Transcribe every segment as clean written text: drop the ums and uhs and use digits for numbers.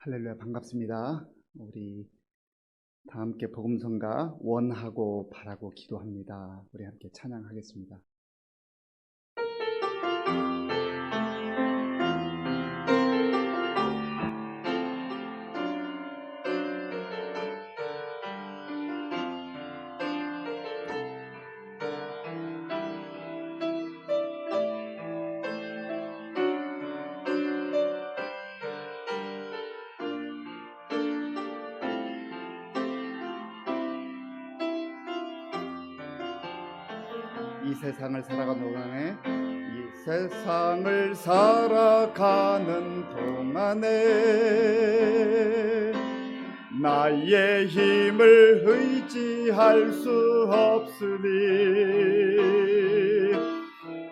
할렐루야, 반갑습니다. 우리 다 함께 복음성가 원하고 바라고 기도합니다. 우리 함께 찬양하겠습니다. 이 세상을 살아가는 동안에 나의 힘을 의지할 수 없으니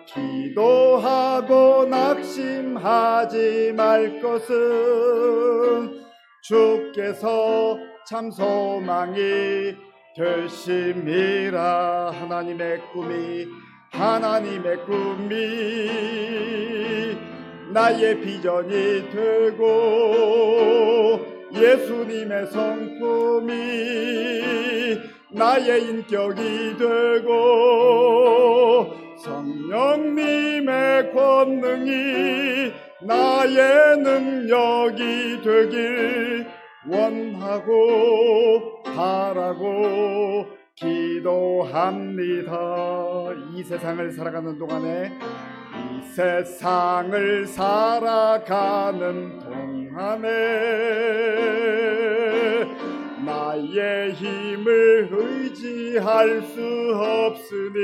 기도하고 낙심하지 말 것은 주께서 참 소망이 되심이라. 하나님의 꿈이 나의 비전이 되고 예수님의 성품이 나의 인격이 되고 성령님의 권능이 나의 능력이 되길 원하고 바라고 기도합니다. 이 세상을 살아가는 동안에 나의 힘을 의지할 수 없으니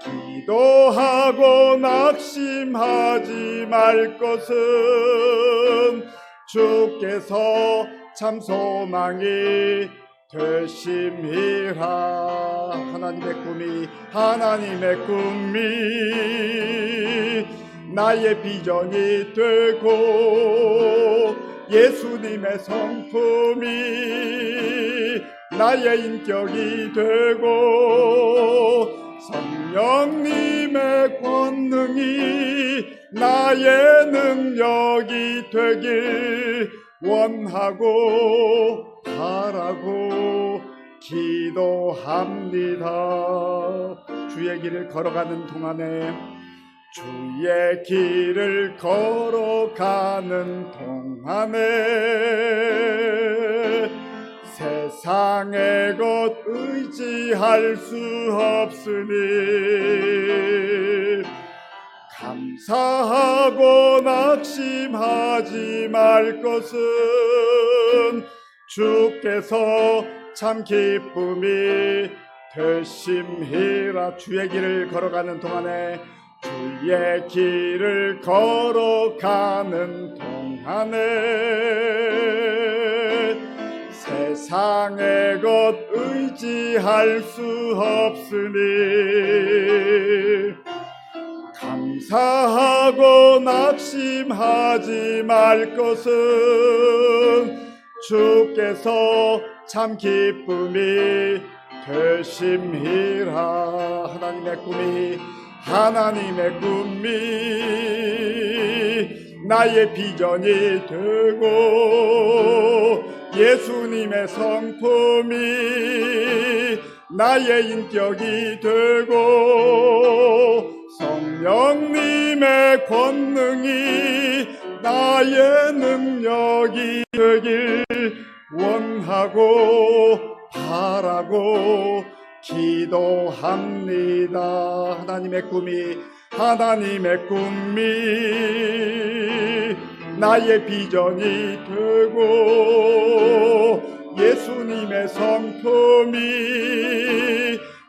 기도하고 낙심하지 말 것은 주께서 참 소망이 되심이라. 하나님의 꿈이 나의 비전이 되고 예수님의 성품이 나의 인격이 되고 성령님의 권능이 나의 능력이 되길 원하고 바라고 기도합니다. 주의 길을 걸어가는 동안에 세상의 것 의지할 수 없으니 감사하고 낙심하지 말 것은 주께서 참 기쁨이 되심이라. 주의 길을 걸어가는 동안에 세상의 것 의지할 수 없으니 감사하고 낙심하지 말 것은 주께서 참 기쁨이 되심이라. 하나님의 꿈이 나의 비전이 되고 예수님의 성품이 나의 인격이 되고 성령님의 권능이 나의 능력이 되길 원하고 바라고 기도합니다. 하나님의 꿈이 나의 비전이 되고 예수님의 성품이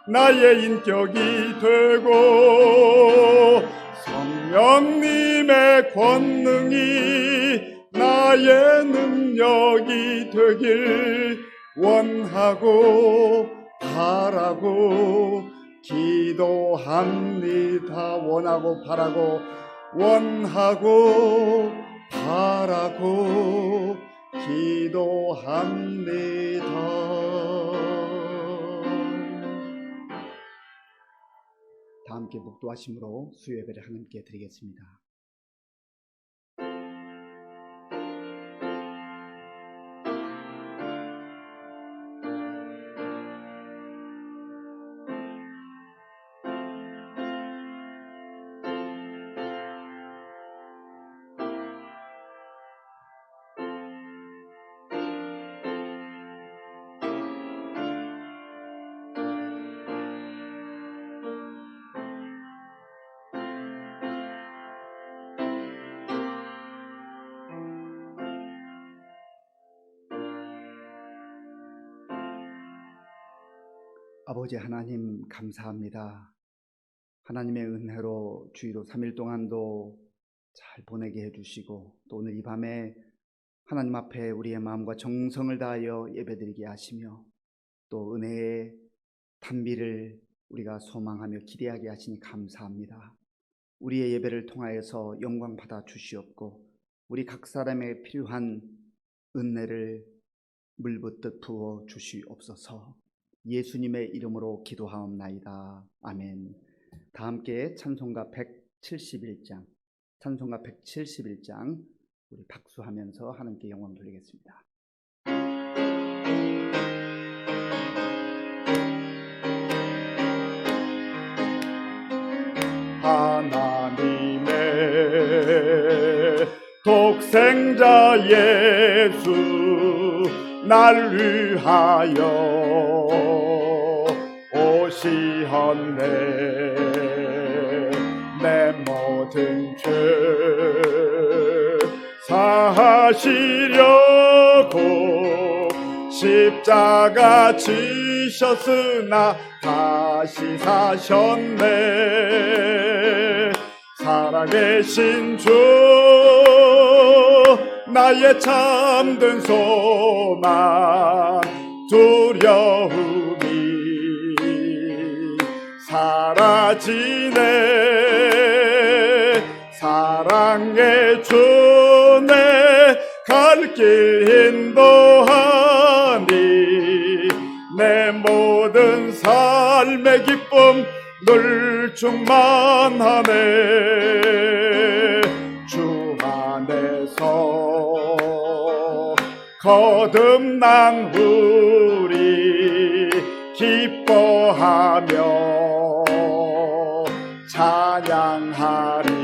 나의 인격이 되고 성령님의 권능이 나의 능력이 되길 원하고 바라고 기도합니다. 원하고 바라고 기도합니다. 다 함께 묵도하심으로 수요 예배를 하나님께 드리겠습니다. 아버지 하나님 감사합니다. 하나님의 은혜로 주의로 3일 동안도 잘 보내게 해주시고 또 오늘 이 밤에 하나님 앞에 우리의 마음과 정성을 다하여 예배드리게 하시며 또 은혜의 단비를 우리가 소망하며 기대하게 하시니 감사합니다. 우리의 예배를 통하여서 영광 받아 주시옵고 우리 각 사람에 필요한 은혜를 물붓듯 부어 주시옵소서. 예수님의 이름으로 기도하옵나이다. 아멘. 다 함께 찬송가 171장 우리 박수하면서 하나님께 영광 돌리겠습니다. 하나님의 독생자 예수 날 위하여 오시었네. 내 모든 죄 사하시려고 십자가 지셨으나 다시 사셨네. 살아계신 주 나의 참된 소망 두려움이 사라지네. 사랑의 주내 갈 길 인도하니 내 모든 삶의 기쁨 늘 충만하네. 주 안에서 거듭난 우리 기뻐하며 찬양하리.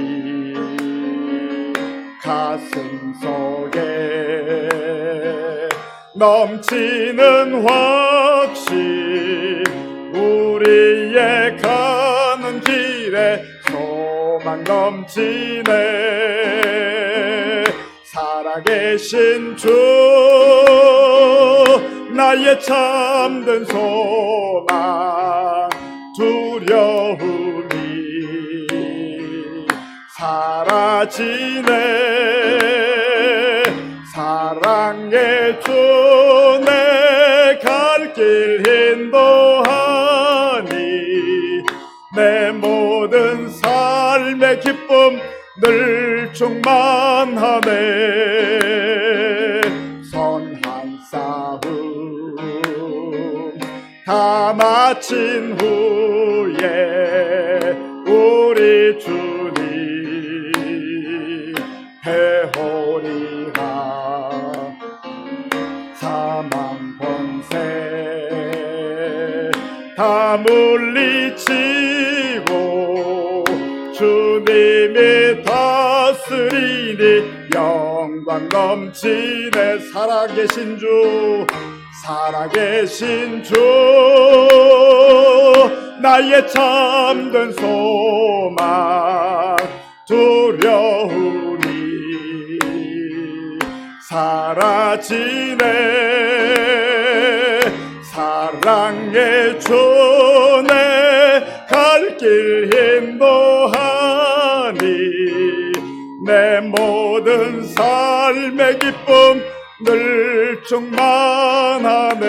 가슴 속에 넘치는 확신 우리의 가는 길에 소망 넘치네. 살아계신 주 나의 참된 소망 두려움이 사라지네. 사랑의 주 내 갈 길 인도하니 내 모든 삶의 기쁨 늘 충만하네. 선한 싸움 다 마친 후에 우리 주님 회오리라. 사망 번세 다 물리치고 주님이 다스리니 영광 넘치네. 살아계신 주 살아계신 주 나의 참된 소망 두려움이 사라지네. 사랑의 주 내 갈 길 인도하니 내 모든 삶의 기쁨 늘 충만하네.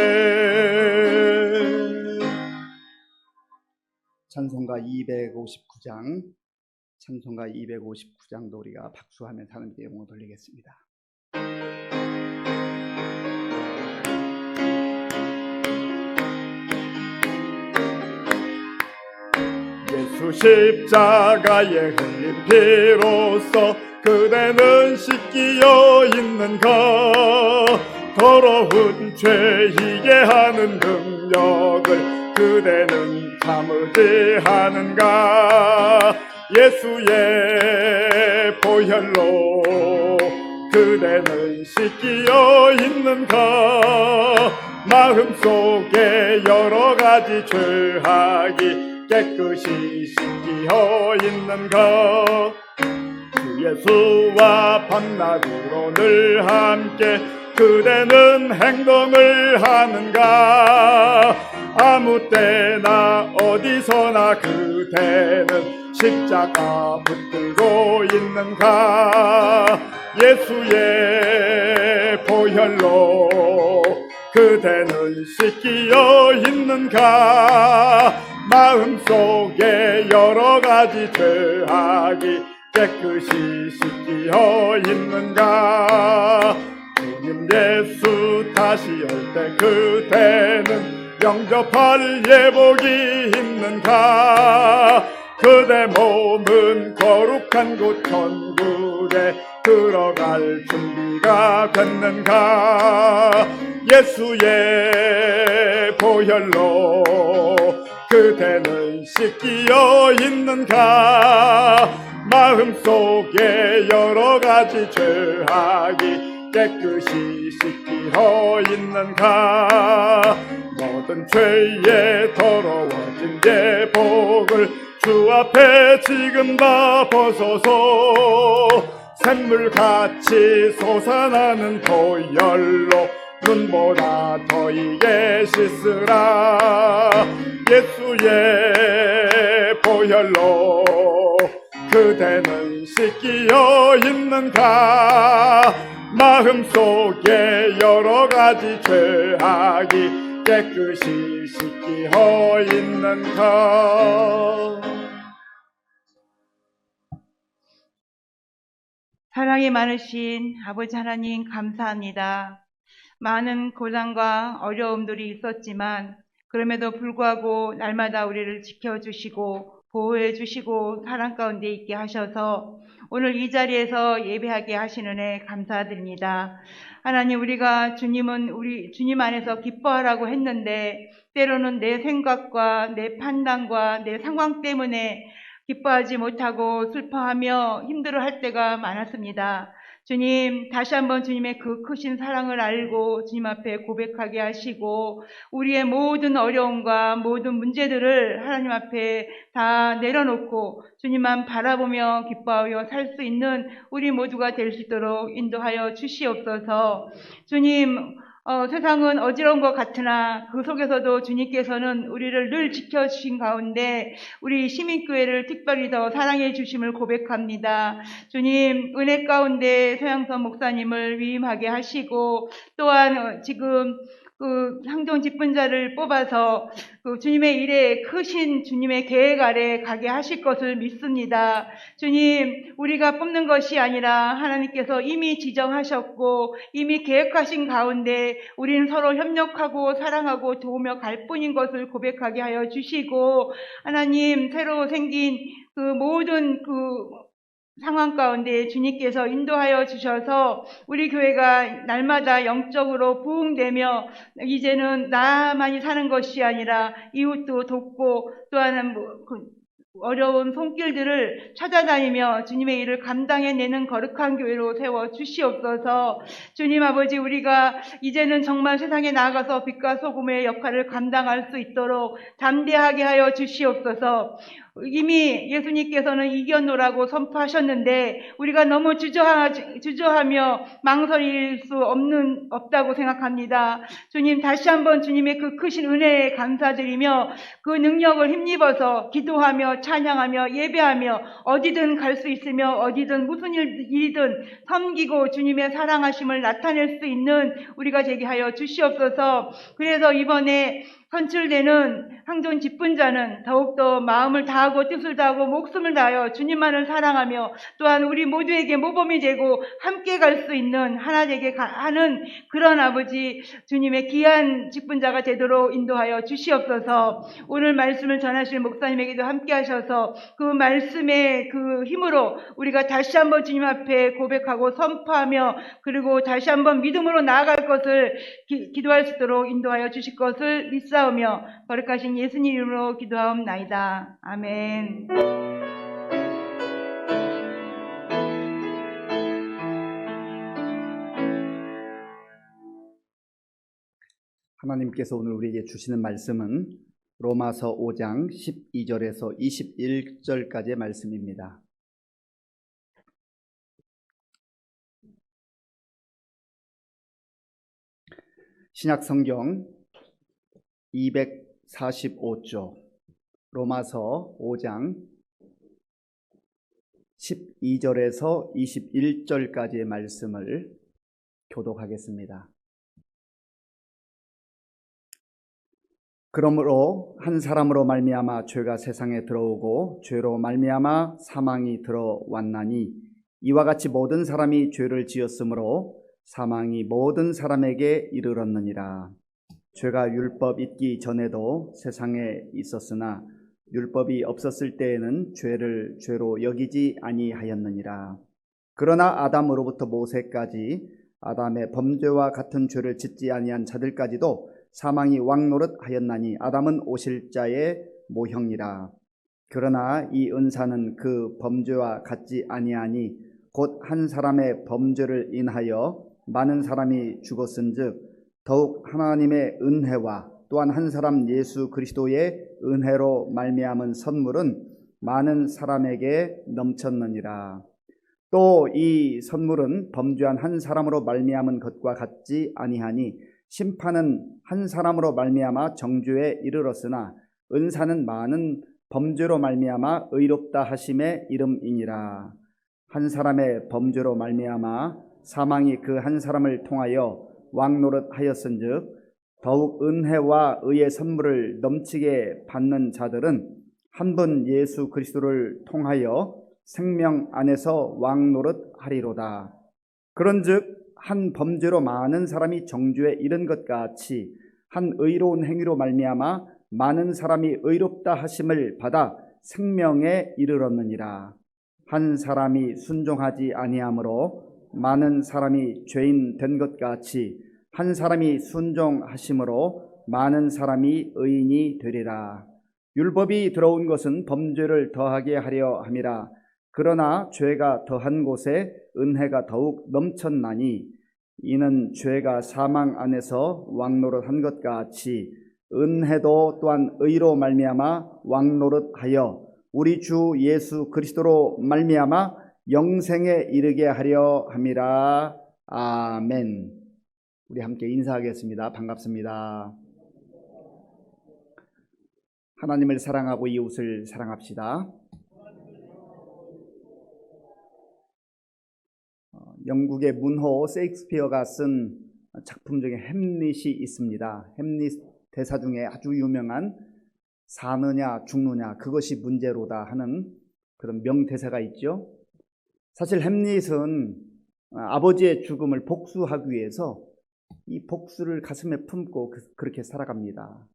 찬송가 259장도 우리가 박수하며 하나님께 영광 돌리겠습니다. 예수 십자가에 흘린 피로써 그대는 씻기어 있는가. 더러운 죄이게 하는 능력을 그대는 참으지 하는가. 예수의 보혈로 그대는 씻기어 있는가. 마음속에 여러 가지 죄악이 깨끗이 씻기어 있는가. 주 예수와 밤낮으로 늘 함께 그대는 행동을 하는가. 아무 때나 어디서나 그대는 십자가 붙들고 있는가. 예수의 보혈로 그대는 씻기어 있는가. 마음속에 여러 가지 죄악이 깨끗이 씻기어 있는가. 주님 예수 다시 올 때 그대는 영접할 예복이 있는가. 그대 몸은 거룩한 곳 천국에 들어갈 준비가 됐는가. 예수의 보혈로 그대는 씻기어 있는가. 마음속에 여러 가지 죄악이 깨끗이 씻기어 있는가. 모든 죄에 더러워진 예복을 주 앞에 지금 다 벗어서 샘물같이 솟아나는 보혈로 눈보다 더이게 씻으라. 예수의 보혈로 그대는 씻기어 있는가. 마음속에 여러 가지 죄악이 깨끗이 씻기어 있는가. 사랑이 많으신 아버지 하나님 감사합니다. 많은 고난과 어려움들이 있었지만 그럼에도 불구하고 날마다 우리를 지켜주시고 보호해 주시고 사랑 가운데 있게 하셔서 오늘 이 자리에서 예배하게 하시는 은혜 감사드립니다. 하나님, 우리가 주님 안에서 기뻐하라고 했는데 때로는 내 생각과 내 판단과 내 상황 때문에 기뻐하지 못하고 슬퍼하며 힘들어할 때가 많았습니다. 주님, 다시 한번 주님의 그 크신 사랑을 알고 주님 앞에 고백하게 하시고 우리의 모든 어려움과 모든 문제들을 하나님 앞에 다 내려놓고 주님만 바라보며 기뻐하며 살 수 있는 우리 모두가 될 수 있도록 인도하여 주시옵소서. 주님, 세상은 어지러운 것 같으나 그 속에서도 주님께서는 우리를 늘 지켜주신 가운데 우리 시민교회를 특별히 더 사랑해 주심을 고백합니다. 주님, 은혜 가운데 서양선 목사님을 위임하게 하시고 또한 지금 그 항동 직분자를 뽑아서 그 주님의 일에 크신 주님의 계획 아래 가게 하실 것을 믿습니다. 주님, 우리가 뽑는 것이 아니라 하나님께서 이미 지정하셨고 이미 계획하신 가운데 우리는 서로 협력하고 사랑하고 도우며 갈 뿐인 것을 고백하게 하여 주시고, 하나님, 새로 생긴 그 모든 상황 가운데 주님께서 인도하여 주셔서 우리 교회가 날마다 영적으로 부흥되며 이제는 나만이 사는 것이 아니라 이웃도 돕고 또한 어려운 손길들을 찾아다니며 주님의 일을 감당해내는 거룩한 교회로 세워 주시옵소서. 주님 아버지, 우리가 이제는 정말 세상에 나아가서 빛과 소금의 역할을 감당할 수 있도록 담대하게 하여 주시옵소서. 이미 예수님께서는 이겼노라고 선포하셨는데 우리가 너무 주저하며 망설일 수 없다고 생각합니다. 주님, 다시 한번 주님의 그 크신 은혜에 감사드리며 그 능력을 힘입어서 기도하며 찬양하며 예배하며 어디든 갈 수 있으며 어디든 무슨 일이든 섬기고 주님의 사랑하심을 나타낼 수 있는 우리가 되게 하여 주시옵소서. 그래서 이번에 선출되는 항전 직분자는 더욱더 마음을 다하고 뜻을 다하고 목숨을 다하여 주님만을 사랑하며 또한 우리 모두에게 모범이 되고 함께 갈 수 있는 하나 되게 하는 그런 아버지 주님의 귀한 직분자가 되도록 인도하여 주시옵소서. 오늘 말씀을 전하실 목사님에게도 함께 하셔서 그 말씀의 그 힘으로 우리가 다시 한번 주님 앞에 고백하고 선포하며 그리고 다시 한번 믿음으로 나아갈 것을 기도할 수 있도록 인도하여 주실 것을 믿사오며 거룩하신 예수님 이름으로 기도하옵나이다. 아멘. 하나님께서 오늘 우리에게 주시는 말씀은 로마서 5장 12절에서 21절까지의 말씀입니다. 신약 성경 45조 로마서 5장 12절에서 21절까지의 말씀을 교독하겠습니다. 그러므로 한 사람으로 말미암아 죄가 세상에 들어오고 죄로 말미암아 사망이 들어왔나니 이와 같이 모든 사람이 죄를 지었으므로 사망이 모든 사람에게 이르렀느니라. 죄가 율법 있기 전에도 세상에 있었으나 율법이 없었을 때에는 죄를 죄로 여기지 아니하였느니라. 그러나 아담으로부터 모세까지 아담의 범죄와 같은 죄를 짓지 아니한 자들까지도 사망이 왕노릇하였나니 아담은 오실자의 모형이라. 그러나 이 은사는 그 범죄와 같지 아니하니 곧 한 사람의 범죄를 인하여 많은 사람이 죽었은즉 더욱 하나님의 은혜와 또한 한 사람 예수 그리스도의 은혜로 말미암은 선물은 많은 사람에게 넘쳤느니라. 또 이 선물은 범죄한 한 사람으로 말미암은 것과 같지 아니하니 심판은 한 사람으로 말미암아 정죄에 이르렀으나 은사는 많은 범죄로 말미암아 의롭다 하심의 이름이니라. 한 사람의 범죄로 말미암아 사망이 그 한 사람을 통하여 왕노릇하였은즉 더욱 은혜와 의의 선물을 넘치게 받는 자들은 한 분 예수 그리스도를 통하여 생명 안에서 왕노릇하리로다. 그런즉 한 범죄로 많은 사람이 정죄에 이른 것 같이 한 의로운 행위로 말미암아 많은 사람이 의롭다 하심을 받아 생명에 이르렀느니라. 한 사람이 순종하지 아니하므로 많은 사람이 죄인 된 것 같이 한 사람이 순종하심으로 많은 사람이 의인이 되리라. 율법이 들어온 것은 범죄를 더하게 하려 함이라. 그러나 죄가 더한 곳에 은혜가 더욱 넘쳤나니 이는 죄가 사망 안에서 왕노릇한 것 같이 은혜도 또한 의로 말미암아 왕노릇하여 우리 주 예수 그리스도로 말미암아 영생에 이르게 하려 함이라. 아멘. 우리 함께 인사하겠습니다. 반갑습니다. 하나님을 사랑하고 이웃을 사랑합시다. 영국의 문호 세익스피어가 쓴 작품 중에 햄릿이 있습니다. 햄릿 대사 중에 아주 유명한 사느냐 죽느냐 그것이 문제로다 하는 그런 명대사가 있죠. 사실 햄릿은 아버지의 죽음을 복수하기 위해서 이 복수를 가슴에 품고 그렇게 살아갑니다.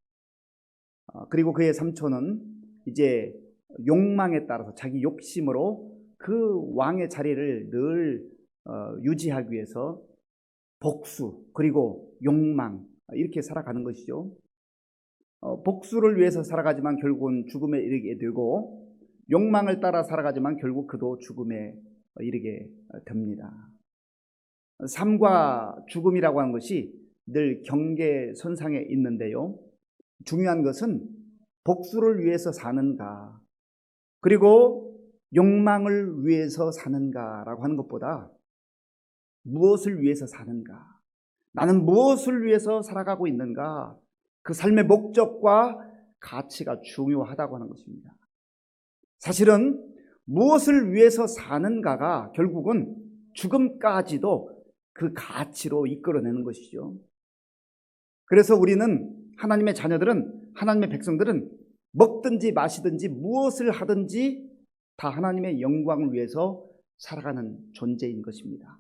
그리고 그의 삼촌은 이제 욕망에 따라서 자기 욕심으로 그 왕의 자리를 늘 유지하기 위해서 복수 그리고 욕망 이렇게 살아가는 것이죠. 복수를 위해서 살아가지만 결국은 죽음에 이르게 되고 욕망을 따라 살아가지만 결국 그도 죽음에 이르게 됩니다. 삶과 죽음이라고 하는 것이 늘 경계선상에 있는데요. 중요한 것은 복수를 위해서 사는가 그리고 욕망을 위해서 사는가라고 하는 것보다 무엇을 위해서 사는가, 나는 무엇을 위해서 살아가고 있는가, 그 삶의 목적과 가치가 중요하다고 하는 것입니다. 사실은 무엇을 위해서 사는가가 결국은 죽음까지도 그 가치로 이끌어내는 것이죠. 그래서 우리는 하나님의 자녀들은, 하나님의 백성들은 먹든지 마시든지 무엇을 하든지 다 하나님의 영광을 위해서 살아가는 존재인 것입니다.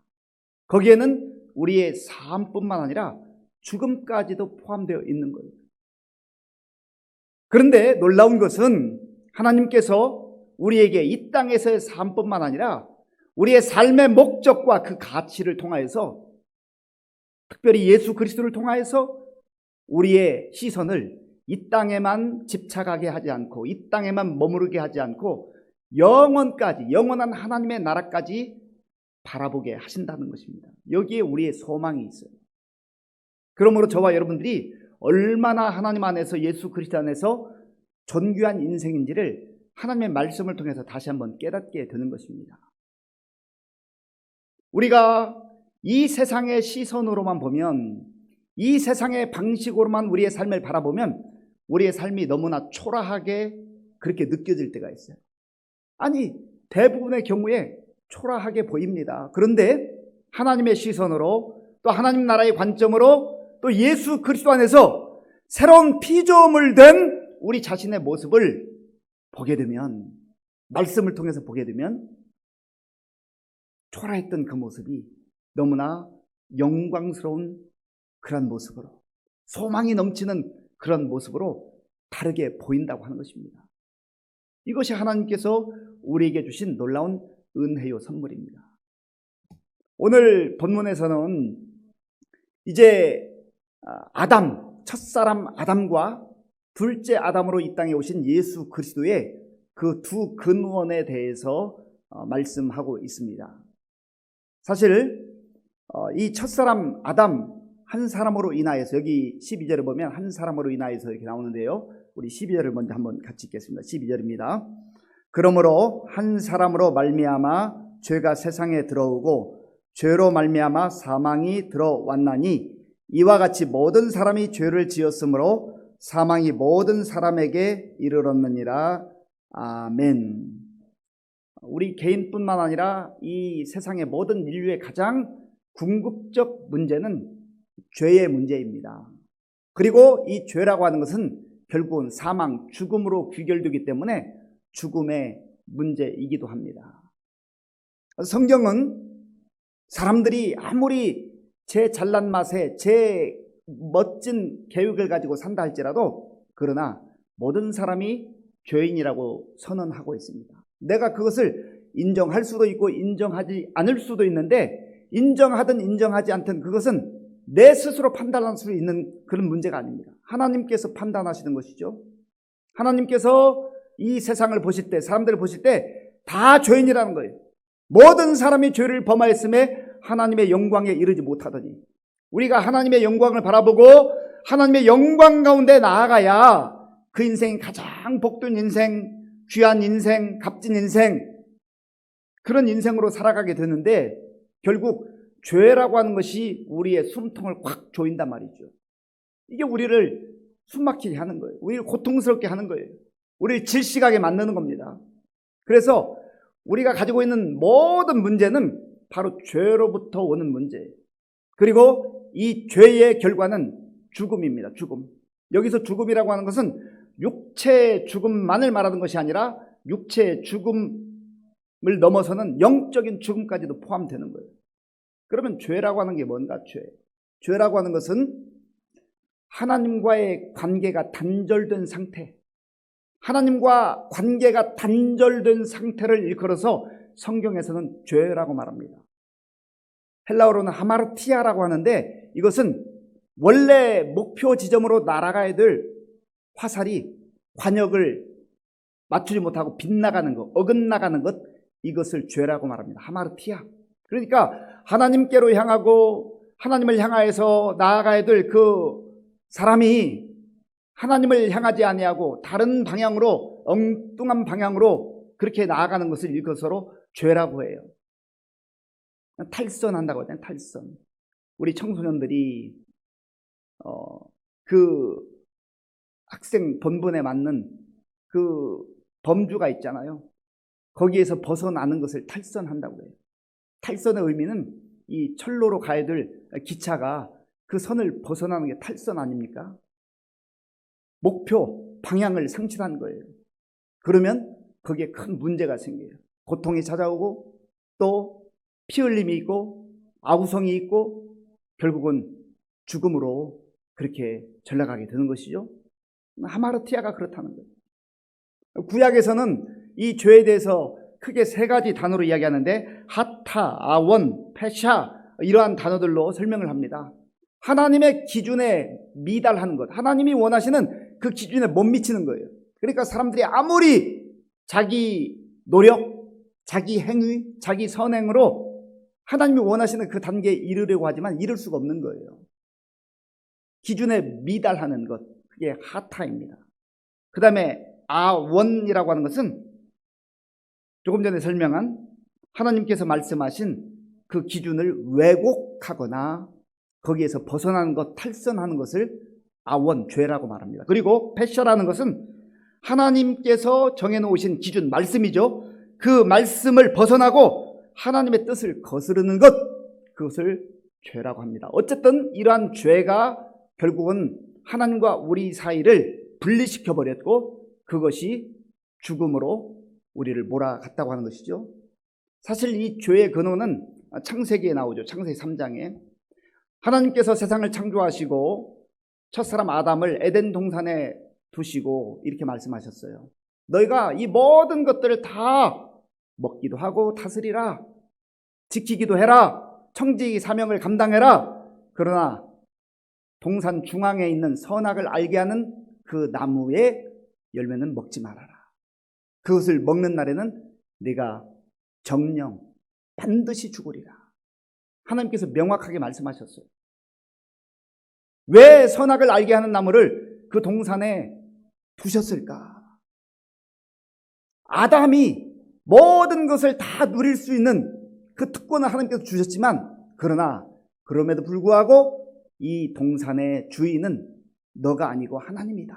거기에는 우리의 삶뿐만 아니라 죽음까지도 포함되어 있는 거예요. 그런데 놀라운 것은 하나님께서 우리에게 이 땅에서의 삶뿐만 아니라 우리의 삶의 목적과 그 가치를 통하여서 특별히 예수 그리스도를 통하여서 우리의 시선을 이 땅에만 집착하게 하지 않고 이 땅에만 머무르게 하지 않고 영원까지, 영원한 하나님의 나라까지 바라보게 하신다는 것입니다. 여기에 우리의 소망이 있어요. 그러므로 저와 여러분들이 얼마나 하나님 안에서 예수 그리스도 안에서 존귀한 인생인지를 하나님의 말씀을 통해서 다시 한번 깨닫게 되는 것입니다. 우리가 이 세상의 시선으로만 보면, 이 세상의 방식으로만 우리의 삶을 바라보면 우리의 삶이 너무나 초라하게 그렇게 느껴질 때가 있어요. 아니, 대부분의 경우에 초라하게 보입니다. 그런데 하나님의 시선으로, 또 하나님 나라의 관점으로, 또 예수 그리스도 안에서 새로운 피조물 된 우리 자신의 모습을 보게 되면, 말씀을 통해서 보게 되면 초라했던 그 모습이 너무나 영광스러운 그런 모습으로, 소망이 넘치는 그런 모습으로 다르게 보인다고 하는 것입니다. 이것이 하나님께서 우리에게 주신 놀라운 은혜요 선물입니다. 오늘 본문에서는 이제 첫사람 아담과 둘째 아담으로 이 땅에 오신 예수 그리스도의 그 두 근원에 대해서 말씀하고 있습니다. 사실 이 첫사람 아담 한 사람으로 인하여서, 여기 12절을 보면 한 사람으로 인하여서 이렇게 나오는데요. 우리 12절을 먼저 한번 같이 읽겠습니다. 12절입니다. 그러므로 한 사람으로 말미암아 죄가 세상에 들어오고 죄로 말미암아 사망이 들어왔나니 이와 같이 모든 사람이 죄를 지었으므로 사망이 모든 사람에게 이르렀느니라. 아멘. 우리 개인뿐만 아니라 이 세상의 모든 인류의 가장 궁극적 문제는 죄의 문제입니다. 그리고 이 죄라고 하는 것은 결국은 사망, 죽음으로 귀결되기 때문에 죽음의 문제이기도 합니다. 성경은 사람들이 아무리 제 잘난 맛에 제 멋진 계획을 가지고 산다 할지라도, 그러나 모든 사람이 죄인이라고 선언하고 있습니다. 내가 그것을 인정할 수도 있고 인정하지 않을 수도 있는데, 인정하든 인정하지 않든 그것은 내 스스로 판단할 수 있는 그런 문제가 아닙니다. 하나님께서 판단하시는 것이죠. 하나님께서 이 세상을 보실 때, 사람들을 보실 때 다 죄인이라는 거예요. 모든 사람이 죄를 범하였음에 하나님의 영광에 이르지 못하더니, 우리가 하나님의 영광을 바라보고 하나님의 영광 가운데 나아가야 그 인생이 가장 복된 인생, 귀한 인생, 값진 인생, 그런 인생으로 살아가게 되는데, 결국 죄라고 하는 것이 우리의 숨통을 꽉 조인단 말이죠. 이게 우리를 숨막히게 하는 거예요. 우리를 고통스럽게 하는 거예요. 우리를 질식하게 만드는 겁니다. 그래서 우리가 가지고 있는 모든 문제는 바로 죄로부터 오는 문제예요. 그리고 이 죄의 결과는 죽음입니다. 죽음. 여기서 죽음이라고 하는 것은 육체의 죽음만을 말하는 것이 아니라 육체의 죽음을 넘어서는 영적인 죽음까지도 포함되는 거예요. 그러면 죄라고 하는 게 뭔가? 죄라고 하는 것은 하나님과의 관계가 단절된 상태, 하나님과 관계가 단절된 상태를 일컬어서 성경에서는 죄라고 말합니다. 헬라어로는 하마르티아라고 하는데, 이것은 원래 목표 지점으로 날아가야 될 화살이 관역을 맞추지 못하고 빗나가는 것, 어긋나가는 것, 이것을 죄라고 말합니다. 하마르티아. 그러니까 하나님께로 향하고 하나님을 향하여서 나아가야 될 그 사람이 하나님을 향하지 아니하고 다른 방향으로, 엉뚱한 방향으로 그렇게 나아가는 것을 일컬어서 죄라고 해요. 탈선한다고 하잖아요. 탈선. 우리 청소년들이 그 학생 본분에 맞는 그 범주가 있잖아요. 거기에서 벗어나는 것을 탈선한다고 해요. 탈선의 의미는 이 철로로 가야 될 기차가 그 선을 벗어나는 게 탈선 아닙니까? 목표, 방향을 상실한 거예요. 그러면 거기에 큰 문제가 생겨요. 고통이 찾아오고, 또 피 흘림이 있고, 아우성이 있고, 결국은 죽음으로 그렇게 전락하게 되는 것이죠. 하마르티아가 그렇다는 거예요. 구약에서는 이 죄에 대해서 크게 세 가지 단어로 이야기하는데, 하타, 아원, 페샤, 이러한 단어들로 설명을 합니다. 하나님의 기준에 미달하는 것, 하나님이 원하시는 그 기준에 못 미치는 거예요. 그러니까 사람들이 아무리 자기 노력, 자기 행위, 자기 선행으로 하나님이 원하시는 그 단계에 이르려고 하지만 이룰 수가 없는 거예요. 기준에 미달하는 것, 그게 하타입니다. 그 다음에 아원이라고 하는 것은 조금 전에 설명한 하나님께서 말씀하신 그 기준을 왜곡하거나 거기에서 벗어나는 것, 탈선하는 것을 아원, 죄라고 말합니다. 그리고 패셔라는 것은 하나님께서 정해놓으신 기준, 말씀이죠. 그 말씀을 벗어나고 하나님의 뜻을 거스르는 것, 그것을 죄라고 합니다. 어쨌든 이러한 죄가 결국은 하나님과 우리 사이를 분리시켜 버렸고 그것이 죽음으로 우리를 몰아갔다고 하는 것이죠. 사실 이 죄의 근원은 창세기에 나오죠. 창세기 3장에 하나님께서 세상을 창조하시고 첫사람 아담을 에덴 동산에 두시고 이렇게 말씀하셨어요. 너희가 이 모든 것들을 다 먹기도 하고 다스리라, 지키기도 해라, 청지기 사명을 감당해라. 그러나 동산 중앙에 있는 선악을 알게 하는 그 나무의 열매는 먹지 말아라. 그것을 먹는 날에는 네가 정령 반드시 죽으리라. 하나님께서 명확하게 말씀하셨어요. 왜 선악을 알게 하는 나무를 그 동산에 두셨을까? 아담이 모든 것을 다 누릴 수 있는 그 특권을 하나님께서 주셨지만 그러나 그럼에도 불구하고 이 동산의 주인은 너가 아니고 하나님이다.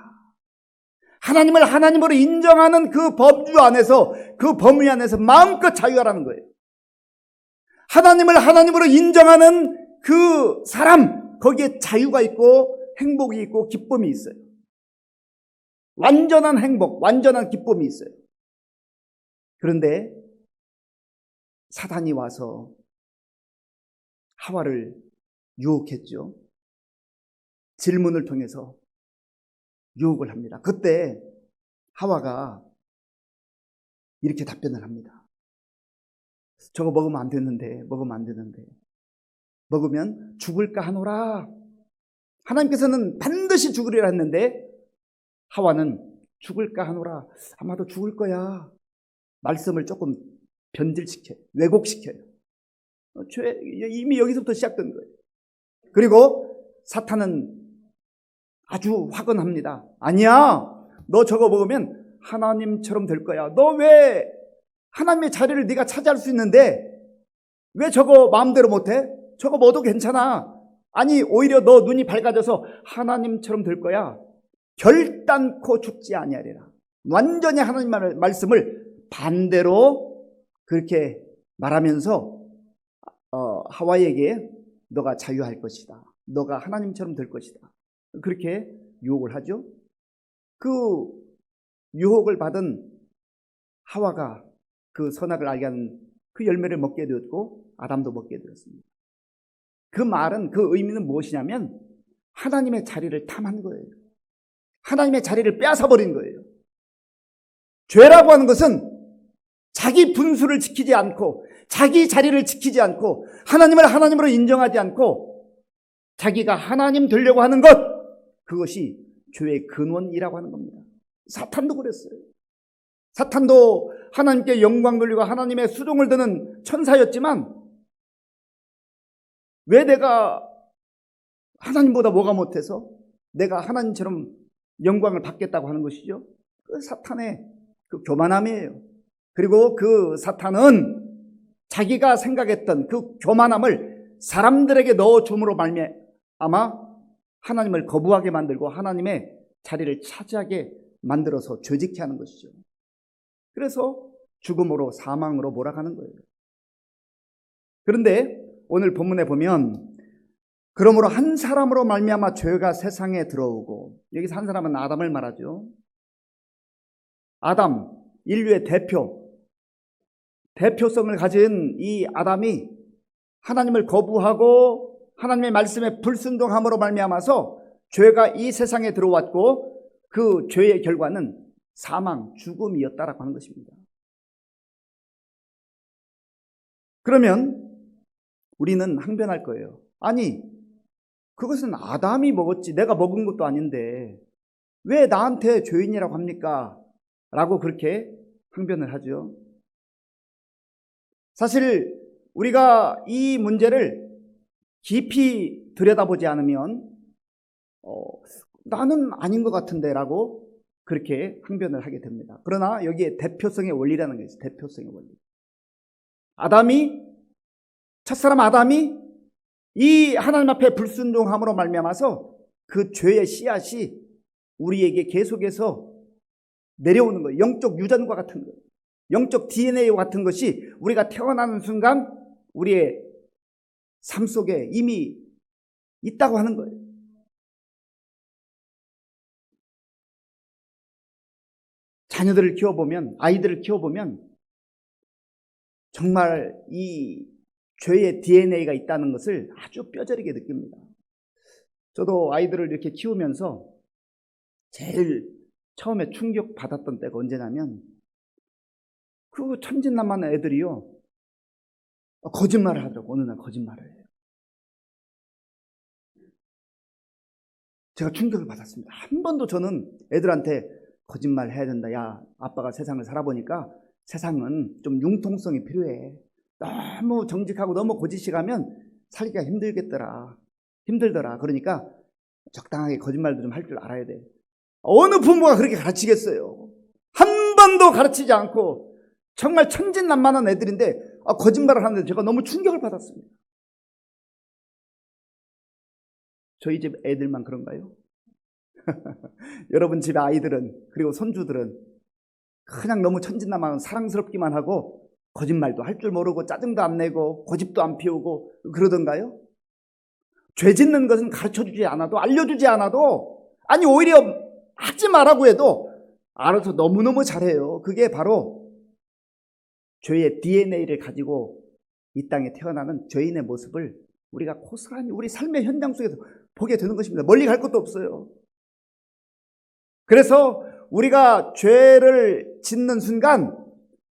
하나님을 하나님으로 인정하는 그 법주 안에서, 그 범위 안에서 마음껏 자유하라는 거예요. 하나님을 하나님으로 인정하는 그 사람, 거기에 자유가 있고 행복이 있고 기쁨이 있어요. 완전한 행복, 완전한 기쁨이 있어요. 그런데 사단이 와서 하와를 유혹했죠. 질문을 통해서 유혹을 합니다. 그때 하와가 이렇게 답변을 합니다. 저거 먹으면 안 되는데, 먹으면 죽을까 하노라. 하나님께서는 반드시 죽으리라 했는데 하와는 죽을까 하노라. 아마도 죽을 거야. 말씀을 조금 변질시켜요. 왜곡시켜요. 이미 여기서부터 시작된 거예요. 그리고 사탄은 아주 화건합니다. 아니야, 너 저거 먹으면 하나님처럼 될 거야. 너 왜 하나님의 자리를 네가 차지할 수 있는데 왜 저거 마음대로 못해? 저거 먹어도 괜찮아. 아니 오히려 너 눈이 밝아져서 하나님처럼 될 거야. 결단코 죽지 아니하리라. 완전히 하나님 말씀을 반대로 그렇게 말하면서 하와에게 너가 자유할 것이다. 너가 하나님처럼 될 것이다. 그렇게 유혹을 하죠. 그 유혹을 받은 하와가 그 선악을 알게 하는 그 열매를 먹게 되었고 아담도 먹게 되었습니다. 그 말은, 그 의미는 무엇이냐면 하나님의 자리를 탐한 거예요. 하나님의 자리를 빼앗아버린 거예요. 죄라고 하는 것은 자기 분수를 지키지 않고 자기 자리를 지키지 않고 하나님을 하나님으로 인정하지 않고 자기가 하나님 되려고 하는 것, 그것이 죄의 근원이라고 하는 겁니다. 사탄도 그랬어요. 사탄도 하나님께 영광 돌리고 하나님의 수종을 드는 천사였지만 왜 내가 하나님보다 뭐가 못해서 내가 하나님처럼 영광을 받겠다고 하는 것이죠? 그 사탄의 그 교만함이에요. 그리고 그 사탄은 자기가 생각했던 그 교만함을 사람들에게 넣어줌으로 말미암아 하나님을 거부하게 만들고 하나님의 자리를 차지하게 만들어서 죄짓게 하는 것이죠. 그래서 죽음으로, 사망으로 몰아가는 거예요. 그런데 오늘 본문에 보면 그러므로 한 사람으로 말미암아 죄가 세상에 들어오고, 여기서 한 사람은 아담을 말하죠. 아담, 인류의 대표성을 가진 이 아담이 하나님을 거부하고 하나님의 말씀에 불순종함으로 말미암아서 죄가 이 세상에 들어왔고 그 죄의 결과는 사망, 죽음이었다라고 하는 것입니다. 그러면 우리는 항변할 거예요. 아니, 그것은 아담이 먹었지 내가 먹은 것도 아닌데 왜 나한테 죄인이라고 합니까? 라고 그렇게 항변을 하죠. 사실 우리가 이 문제를 깊이 들여다보지 않으면 나는 아닌 것 같은데 라고 그렇게 항변을 하게 됩니다. 그러나 여기에 대표성의 원리라는 게 있어요. 대표성의 원리. 첫사람 아담이 이 하나님 앞에 불순종함으로 말미암아서 그 죄의 씨앗이 우리에게 계속해서 내려오는 거예요. 영적 유전과 같은 거예요. 영적 DNA와 같은 것이 우리가 태어나는 순간 우리의 삶 속에 이미 있다고 하는 거예요. 자녀들을 키워보면, 아이들을 키워보면 정말 이 죄의 DNA가 있다는 것을 아주 뼈저리게 느낍니다. 저도 아이들을 이렇게 키우면서 제일 처음에 충격받았던 때가 언제냐면 그 천진난만한 애들이요, 거짓말을 하더라고. 어느 날 거짓말을 해요. 제가 충격을 받았습니다. 한 번도 저는 애들한테 거짓말 해야 된다. 야, 아빠가 세상을 살아보니까 세상은 좀 융통성이 필요해. 너무 정직하고 너무 고지식하면 살기가 힘들더라. 그러니까 적당하게 거짓말도 좀 할 줄 알아야 돼. 어느 부모가 그렇게 가르치겠어요? 한 번도 가르치지 않고 정말 천진난만한 애들인데 거짓말을 하는데 제가 너무 충격을 받았습니다. 저희 집 애들만 그런가요? 여러분 집의 아이들은, 그리고 손주들은 그냥 너무 천진난만 사랑스럽기만 하고 거짓말도 할 줄 모르고 짜증도 안 내고 고집도 안 피우고 그러던가요? 죄 짓는 것은 가르쳐주지 않아도, 알려주지 않아도, 아니 오히려 하지 말라고 해도 알아서 너무너무 잘해요. 그게 바로 죄의 DNA를 가지고 이 땅에 태어나는 죄인의 모습을 우리가 고스란히 우리 삶의 현장 속에서 보게 되는 것입니다. 멀리 갈 것도 없어요. 그래서 우리가 죄를 짓는 순간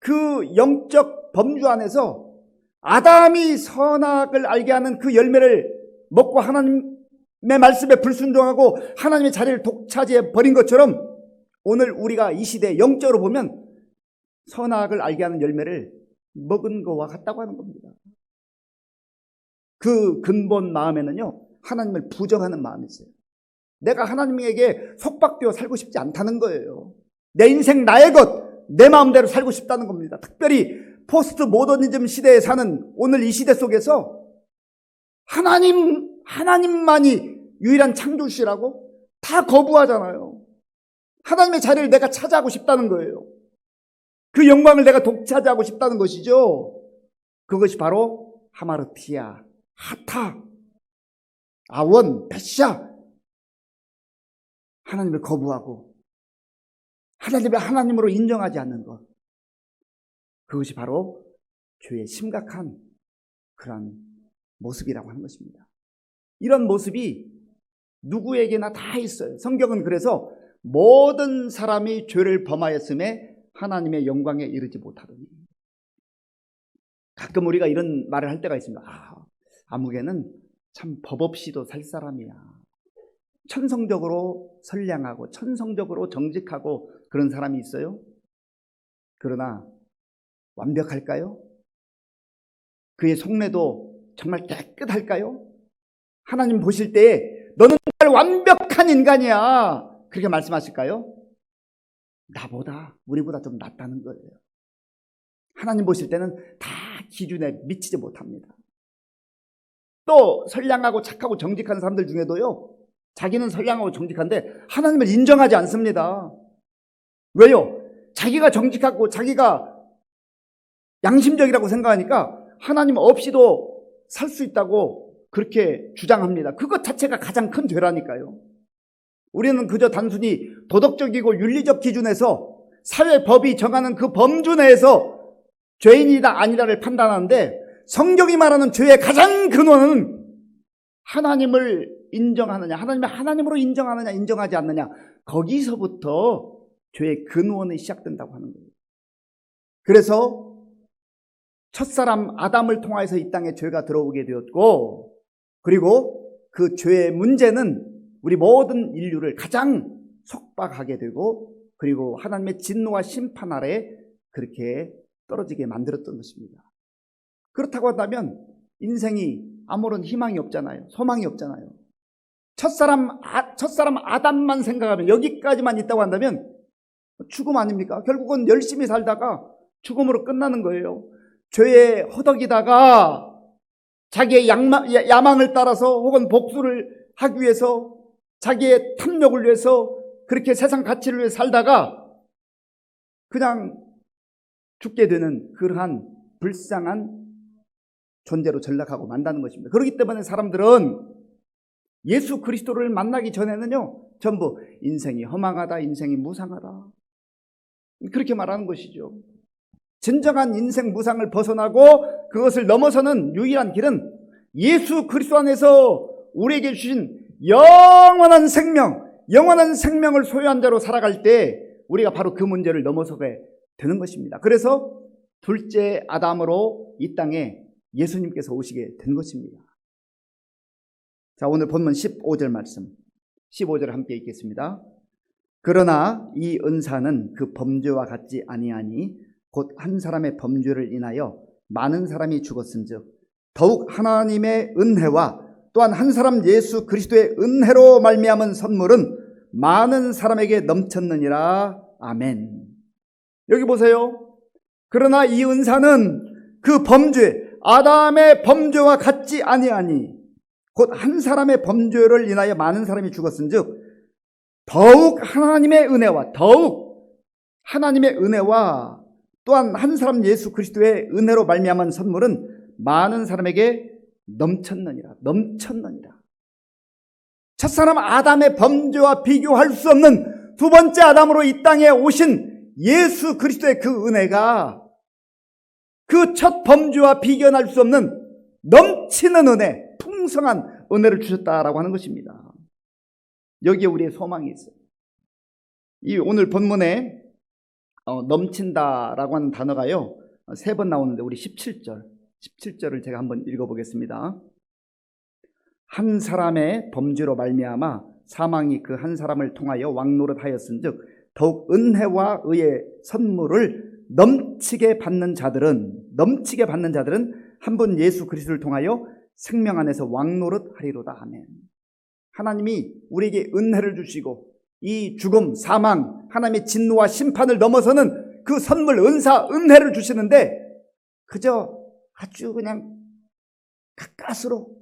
그 영적 범주 안에서 아담이 선악을 알게 하는 그 열매를 먹고 하나님의 말씀에 불순종하고 하나님의 자리를 독차지해 버린 것처럼 오늘 우리가 이 시대에 영적으로 보면 선악을 알게 하는 열매를 먹은 것과 같다고 하는 겁니다. 그 근본 마음에는요, 하나님을 부정하는 마음이 있어요. 내가 하나님에게 속박되어 살고 싶지 않다는 거예요. 내 인생 나의 것, 내 마음대로 살고 싶다는 겁니다. 특별히 포스트 모더니즘 시대에 사는 오늘 이 시대 속에서 하나님만이 유일한 창조주시라고 다 거부하잖아요. 하나님의 자리를 내가 차지하고 싶다는 거예요. 그 영광을 내가 독차지하고 싶다는 것이죠. 그것이 바로 하마르티아, 하타, 아원, 베샤. 하나님을 거부하고 하나님을 하나님으로 인정하지 않는 것. 그것이 바로 죄의 심각한 그런 모습이라고 하는 것입니다. 이런 모습이 누구에게나 다 있어요. 성경은 그래서 모든 사람이 죄를 범하였음에 하나님의 영광에 이르지 못하더니. 가끔 우리가 이런 말을 할 때가 있습니다. 아무개는 참 법 없이도 살 사람이야. 천성적으로 선량하고 천성적으로 정직하고 그런 사람이 있어요. 그러나 완벽할까요? 그의 속내도 정말 깨끗할까요? 하나님 보실 때에 너는 정말 완벽한 인간이야, 그렇게 말씀하실까요? 우리보다 좀 낫다는 거예요. 하나님 보실 때는 다 기준에 미치지 못합니다. 또 선량하고 착하고 정직한 사람들 중에도요, 자기는 선량하고 정직한데 하나님을 인정하지 않습니다. 왜요? 자기가 정직하고 자기가 양심적이라고 생각하니까 하나님 없이도 살 수 있다고 그렇게 주장합니다. 그것 자체가 가장 큰 죄라니까요. 우리는 그저 단순히 도덕적이고 윤리적 기준에서 사회법이 정하는 그 범주 내에서 죄인이다 아니다를 판단하는데, 성경이 말하는 죄의 가장 근원은 하나님을 인정하느냐, 하나님을 하나님으로 인정하느냐, 인정하지 않느냐, 거기서부터 죄의 근원이 시작된다고 하는 거예요. 그래서 첫사람 아담을 통해서 이 땅에 죄가 들어오게 되었고, 그리고 그 죄의 문제는 우리 모든 인류를 가장 속박하게 되고, 그리고 하나님의 진노와 심판 아래 그렇게 떨어지게 만들었던 것입니다. 그렇다고 한다면 인생이 아무런 희망이 없잖아요. 소망이 없잖아요. 첫사람 아담만 생각하면, 여기까지만 있다고 한다면 죽음 아닙니까? 결국은 열심히 살다가 죽음으로 끝나는 거예요. 죄에 허덕이다가 자기의 야망을 따라서 혹은 복수를 하기 위해서 자기의 탐욕을 위해서 그렇게 세상 가치를 위해 살다가 그냥 죽게 되는 그러한 불쌍한 존재로 전락하고 만다는 것입니다. 그렇기 때문에 사람들은 예수 그리스도를 만나기 전에는요, 전부 인생이 허망하다, 인생이 무상하다, 그렇게 말하는 것이죠. 진정한 인생 무상을 벗어나고 그것을 넘어서는 유일한 길은 예수 그리스도 안에서 우리에게 주신 영원한 생명을 소유한 자로 살아갈 때 우리가 바로 그 문제를 넘어서게 되는 것입니다. 그래서 둘째 아담으로 이 땅에 예수님께서 오시게 된 것입니다. 자, 오늘 본문 15절 말씀, 15절 함께 읽겠습니다. 그러나 이 은사는 그 범죄와 같지 아니하니 곧 한 사람의 범죄를 인하여 많은 사람이 죽었은즉 더욱 하나님의 은혜와 또한 한 사람 예수 그리스도의 은혜로 말미암은 선물은 많은 사람에게 넘쳤느니라. 아멘. 여기 보세요. 그러나 이 은사는 그 범죄, 아담의 범죄와 같지 아니하니 곧 한 사람의 범죄를 인하여 많은 사람이 죽었은즉 더욱 하나님의 은혜와 또한 한 사람 예수 그리스도의 은혜로 말미암은 선물은 많은 사람에게 넘쳤느니라. 첫사람 아담의 범죄와 비교할 수 없는 두 번째 아담으로 이 땅에 오신 예수 그리스도의 그 은혜가 그 첫 범죄와 비교할 수 없는 넘치는 은혜, 풍성한 은혜를 주셨다라고 하는 것입니다. 여기에 우리의 소망이 있어요. 이 오늘 본문에 넘친다라고 하는 단어가요, 3번 나오는데 우리 17절을 제가 한번 읽어보겠습니다. 한 사람의 범죄로 말미암아 사망이 그 한 사람을 통하여 왕노릇하였은즉 더욱 은혜와 의의 선물을 넘치게 받는 자들은 한 분 예수 그리스도를 통하여 생명 안에서 왕노릇하리로다. 아멘. 하나님이 우리에게 은혜를 주시고 이 죽음, 사망, 하나님의 진노와 심판을 넘어서는 그 선물, 은혜를 주시는데 그저 아주 그냥 가까스로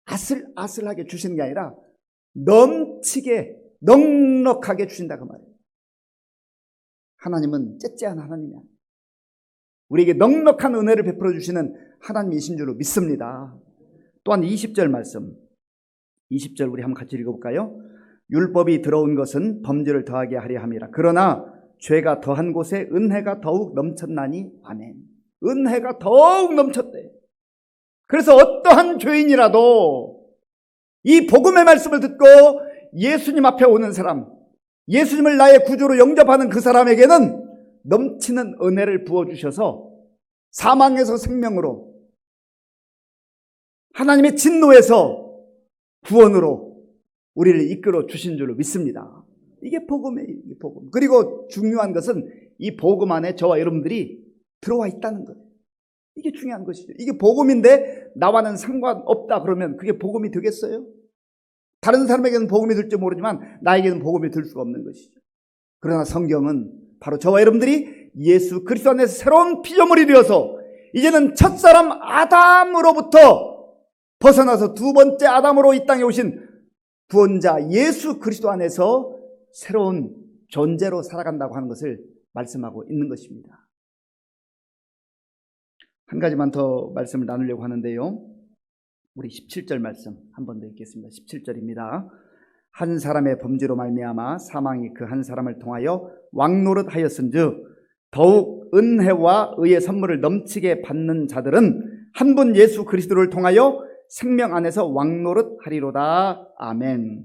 아슬아슬하게 주시는 게 아니라 넘치게 넉넉하게 주신다, 그 말이에요. 하나님은 째째한 하나님이 아니에요. 우리에게 넉넉한 은혜를 베풀어 주시는 하나님이신 줄로 믿습니다. 또한 20절 말씀, 20절 우리 한번 같이 읽어볼까요? 율법이 들어온 것은 범죄를 더하게 하려 함이라. 그러나 죄가 더한 곳에 은혜가 더욱 넘쳤나니. 아멘. 은혜가 더욱 넘쳤대. 그래서 어떠한 죄인이라도 이 복음의 말씀을 듣고 예수님 앞에 오는 사람, 예수님을 나의 구주로 영접하는 그 사람에게는 넘치는 은혜를 부어주셔서 사망에서 생명으로, 하나님의 진노에서 구원으로 우리를 이끌어 주신 줄로 믿습니다. 이게 복음이에요. 이 복음. 그리고 중요한 것은 이 복음 안에 저와 여러분들이 들어와 있다는 거예요. 이게 중요한 것이죠. 이게 복음인데 나와는 상관없다 그러면 그게 복음이 되겠어요? 다른 사람에게는 복음이 될지 모르지만 나에게는 복음이 될 수가 없는 것이죠. 그러나 성경은 바로 저와 여러분들이 예수 그리스도 안에서 새로운 피조물이 되어서 이제는 첫사람 아담으로부터 벗어나서 두 번째 아담으로 이 땅에 오신 구원자 예수 그리스도 안에서 새로운 존재로 살아간다고 하는 것을 말씀하고 있는 것입니다. 한 가지만 더 말씀을 나누려고 하는데요, 우리 17절 말씀 한 번 더 읽겠습니다. 17절입니다. 한 사람의 범죄로 말미암아 사망이 그 한 사람을 통하여 왕노릇하였은즉 더욱 은혜와 의의 선물을 넘치게 받는 자들은 한 분 예수 그리스도를 통하여 생명 안에서 왕노릇하리로다. 아멘.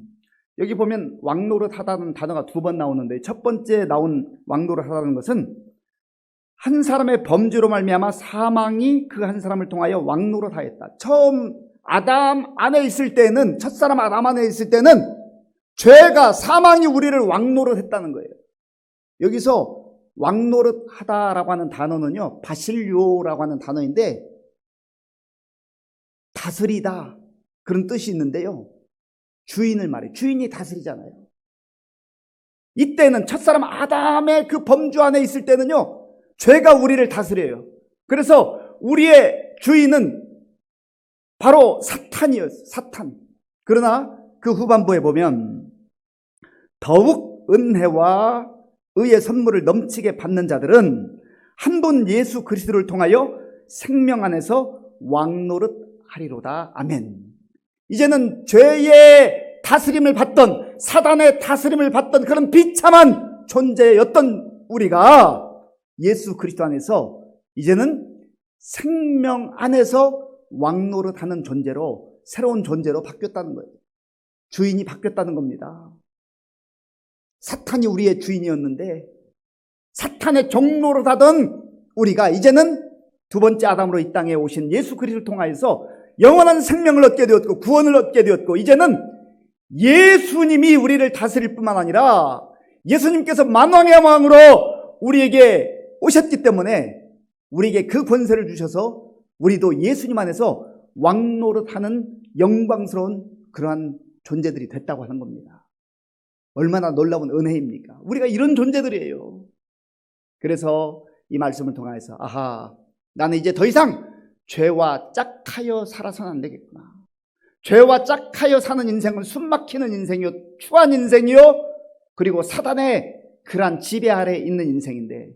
여기 보면 왕노릇하다는 단어가 2번 나오는데 첫 번째 나온 왕노릇하다는 것은 한 사람의 범죄로 말미암아 사망이 그 한 사람을 통하여 왕노릇하였다. 처음 아담 안에 있을 때는, 첫사람 아담 안에 있을 때는 죄가, 사망이 우리를 왕노릇했다는 거예요. 여기서 왕노릇하다라고 하는 단어는요, 바실료라고 하는 단어인데 다스리다 그런 뜻이 있는데요, 주인을 말해요. 주인이 다스리잖아요. 이때는 첫사람 아담의 그 범주 안에 있을 때는요, 죄가 우리를 다스려요. 그래서 우리의 주인은 바로 사탄이었어요. 사탄. 그러나 그 후반부에 보면 더욱 은혜와 의의 선물을 넘치게 받는 자들은 한 분 예수 그리스도를 통하여 생명 안에서 왕노릇하리로다. 아멘. 이제는 죄의 다스림을 받던, 사단의 다스림을 받던 그런 비참한 존재였던 우리가 예수 그리스도 안에서 이제는 생명 안에서 왕노릇하는 존재로, 새로운 존재로 바뀌었다는 거예요. 주인이 바뀌었다는 겁니다. 사탄이 우리의 주인이었는데 사탄의 종노릇하던 우리가 이제는 두 번째 아담으로 이 땅에 오신 예수 그리스도를 통하여서 영원한 생명을 얻게 되었고 구원을 얻게 되었고, 이제는 예수님이 우리를 다스릴 뿐만 아니라 예수님께서 만왕의 왕으로 우리에게 오셨기 때문에 우리에게 그 권세를 주셔서 우리도 예수님 안에서 왕노릇하는 영광스러운 그러한 존재들이 됐다고 하는 겁니다. 얼마나 놀라운 은혜입니까? 우리가 이런 존재들이에요. 그래서 이 말씀을 통해서 아하, 나는 이제 더 이상 죄와 짝하여 살아서는 안 되겠구나. 죄와 짝하여 사는 인생은 숨막히는 인생이요, 추한 인생이요, 그리고 사단의 그러한 지배 아래 있는 인생인데,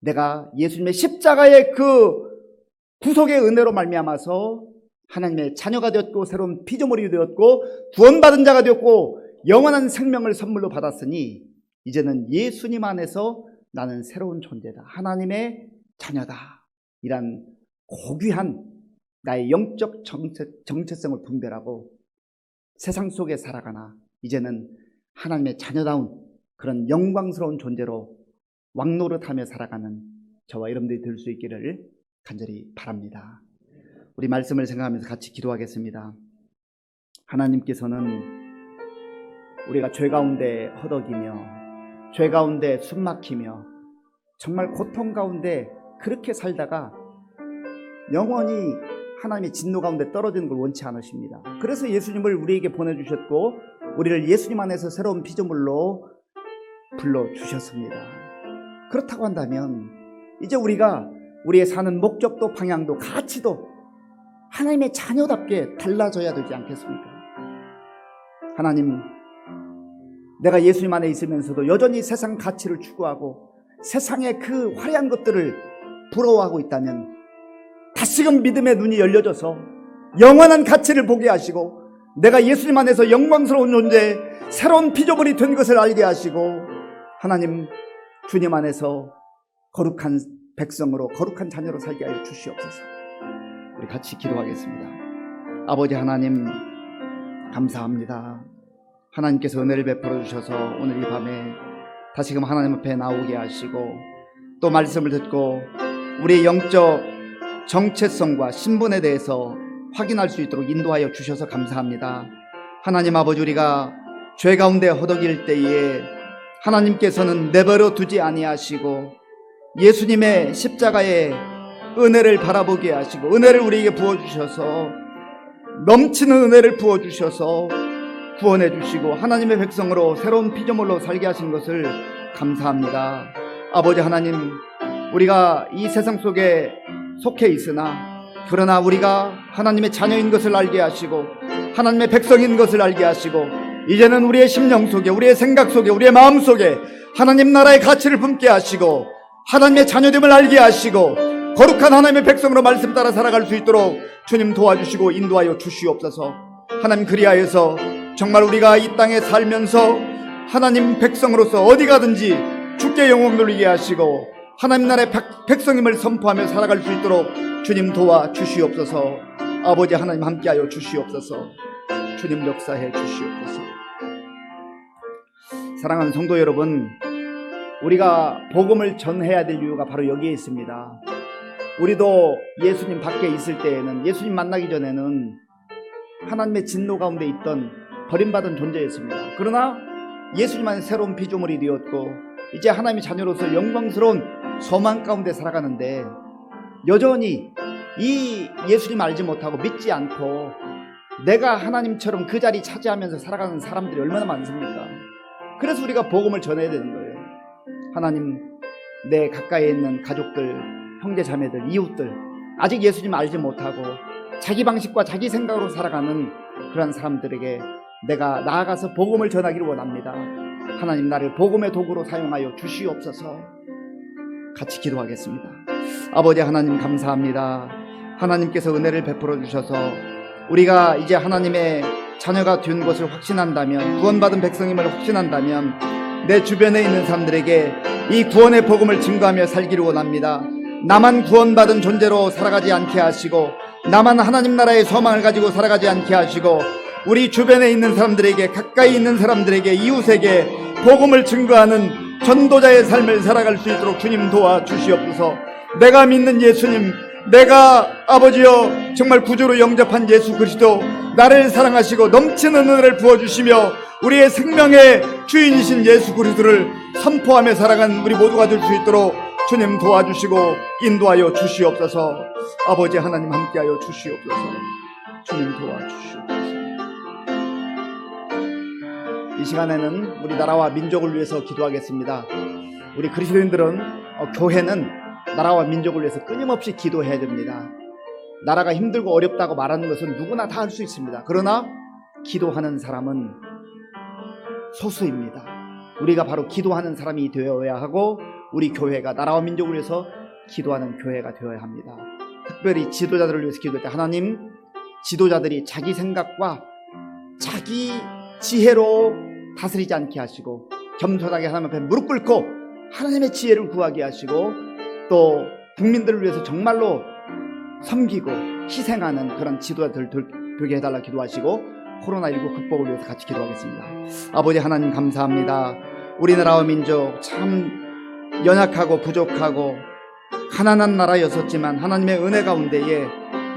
내가 예수님의 십자가의 그 구속의 은혜로 말미암아서 하나님의 자녀가 되었고 새로운 피조물이 되었고 구원받은 자가 되었고 영원한 생명을 선물로 받았으니 이제는 예수님 안에서 나는 새로운 존재다, 하나님의 자녀다, 이란 고귀한 나의 영적 정체성을 분별하고 세상 속에 살아가나 이제는 하나님의 자녀다운 그런 영광스러운 존재로 왕노릇하며 살아가는 저와 여러분들이 될 수 있기를 간절히 바랍니다. 우리 말씀을 생각하면서 같이 기도하겠습니다. 하나님께서는 우리가 죄 가운데 허덕이며 죄 가운데 숨막히며 정말 고통 가운데 그렇게 살다가 영원히 하나님의 진노 가운데 떨어지는 걸 원치 않으십니다. 그래서 예수님을 우리에게 보내주셨고 우리를 예수님 안에서 새로운 피조물로 불러주셨습니다. 그렇다고 한다면 이제 우리가 우리의 사는 목적도 방향도 가치도 하나님의 자녀답게 달라져야 되지 않겠습니까? 하나님, 내가 예수님 안에 있으면서도 여전히 세상 가치를 추구하고 세상의 그 화려한 것들을 부러워하고 있다면 다시금 믿음의 눈이 열려져서 영원한 가치를 보게 하시고 내가 예수님 안에서 영광스러운 존재, 새로운 피조물이 된 것을 알게 하시고 하나님, 주님 안에서 거룩한 백성으로 거룩한 자녀로 살게 하여 주시옵소서. 우리 같이 기도하겠습니다. 아버지 하나님, 감사합니다. 하나님께서 은혜를 베풀어 주셔서 오늘 이 밤에 다시금 하나님 앞에 나오게 하시고 또 말씀을 듣고 우리의 영적 정체성과 신분에 대해서 확인할 수 있도록 인도하여 주셔서 감사합니다. 하나님 아버지, 우리가 죄 가운데 허덕일 때에 하나님께서는 내버려 두지 아니하시고 예수님의 십자가의 은혜를 바라보게 하시고 은혜를 우리에게 부어주셔서 넘치는 은혜를 부어주셔서 구원해 주시고 하나님의 백성으로 새로운 피조물로 살게 하신 것을 감사합니다. 아버지 하나님, 우리가 이 세상 속에 속해 있으나 그러나 우리가 하나님의 자녀인 것을 알게 하시고 하나님의 백성인 것을 알게 하시고 이제는 우리의 심령 속에, 우리의 생각 속에, 우리의 마음 속에 하나님 나라의 가치를 품게 하시고 하나님의 자녀됨을 알게 하시고 거룩한 하나님의 백성으로 말씀 따라 살아갈 수 있도록 주님 도와주시고 인도하여 주시옵소서. 하나님, 그리하여서 정말 우리가 이 땅에 살면서 하나님 백성으로서 어디 가든지 주께 영광 돌리게 하시고 하나님 나라의 백성임을 선포하며 살아갈 수 있도록 주님 도와주시옵소서. 아버지 하나님, 함께하여 주시옵소서. 주님 역사해 주시옵소서. 사랑하는 성도 여러분, 우리가 복음을 전해야 될 이유가 바로 여기에 있습니다. 우리도 예수님 밖에 있을 때에는, 예수님 만나기 전에는 하나님의 진노 가운데 있던 버림받은 존재였습니다. 그러나 예수님 안에 새로운 피조물이 되었고 이제 하나님의 자녀로서 영광스러운 소망 가운데 살아가는데 여전히 이 예수님 알지 못하고 믿지 않고 내가 하나님처럼 그 자리 차지하면서 살아가는 사람들이 얼마나 많습니까? 그래서 우리가 복음을 전해야 되는 거예요. 하나님, 내 가까이에 있는 가족들, 형제 자매들, 이웃들, 아직 예수님 알지 못하고 자기 방식과 자기 생각으로 살아가는 그런 사람들에게 내가 나아가서 복음을 전하기를 원합니다. 하나님 나를 복음의 도구로 사용하여 주시옵소서. 같이 기도하겠습니다. 아버지 하나님 감사합니다. 하나님께서 은혜를 베풀어 주셔서 우리가 이제 하나님의 자녀가 된 것을 확신한다면, 구원받은 백성임을 확신한다면 내 주변에 있는 사람들에게 이 구원의 복음을 증거하며 살기를 원합니다. 나만 구원받은 존재로 살아가지 않게 하시고, 나만 하나님 나라의 소망을 가지고 살아가지 않게 하시고, 우리 주변에 있는 사람들에게, 가까이 있는 사람들에게, 이웃에게 복음을 증거하는 전도자의 삶을 살아갈 수 있도록 주님 도와주시옵소서. 내가 믿는 예수님, 내가 아버지여 정말 구주로 영접한 예수 그리스도, 나를 사랑하시고 넘치는 은혜를 부어주시며 우리의 생명의 주인이신 예수 그리스도를 선포하며 살아가는 우리 모두가 될 수 있도록 주님 도와주시고 인도하여 주시옵소서. 아버지 하나님 함께하여 주시옵소서. 주님 도와주시옵소서. 이 시간에는 우리 나라와 민족을 위해서 기도하겠습니다. 우리 그리스도인들은 교회는 나라와 민족을 위해서 끊임없이 기도해야 됩니다. 나라가 힘들고 어렵다고 말하는 것은 누구나 다 할 수 있습니다. 그러나 기도하는 사람은 소수입니다. 우리가 바로 기도하는 사람이 되어야 하고, 우리 교회가 나라와 민족을 위해서 기도하는 교회가 되어야 합니다. 특별히 지도자들을 위해서 기도할 때 하나님, 지도자들이 자기 생각과 자기 지혜로 다스리지 않게 하시고 겸손하게 하나님 앞에 무릎 꿇고 하나님의 지혜를 구하게 하시고, 또 국민들을 위해서 정말로 섬기고 희생하는 그런 지도자들 되게 해달라 기도하시고, 코로나19 극복을 위해서 같이 기도하겠습니다. 아버지 하나님 감사합니다. 우리나라와 민족 참 연약하고 부족하고 가난한 나라였었지만 하나님의 은혜 가운데에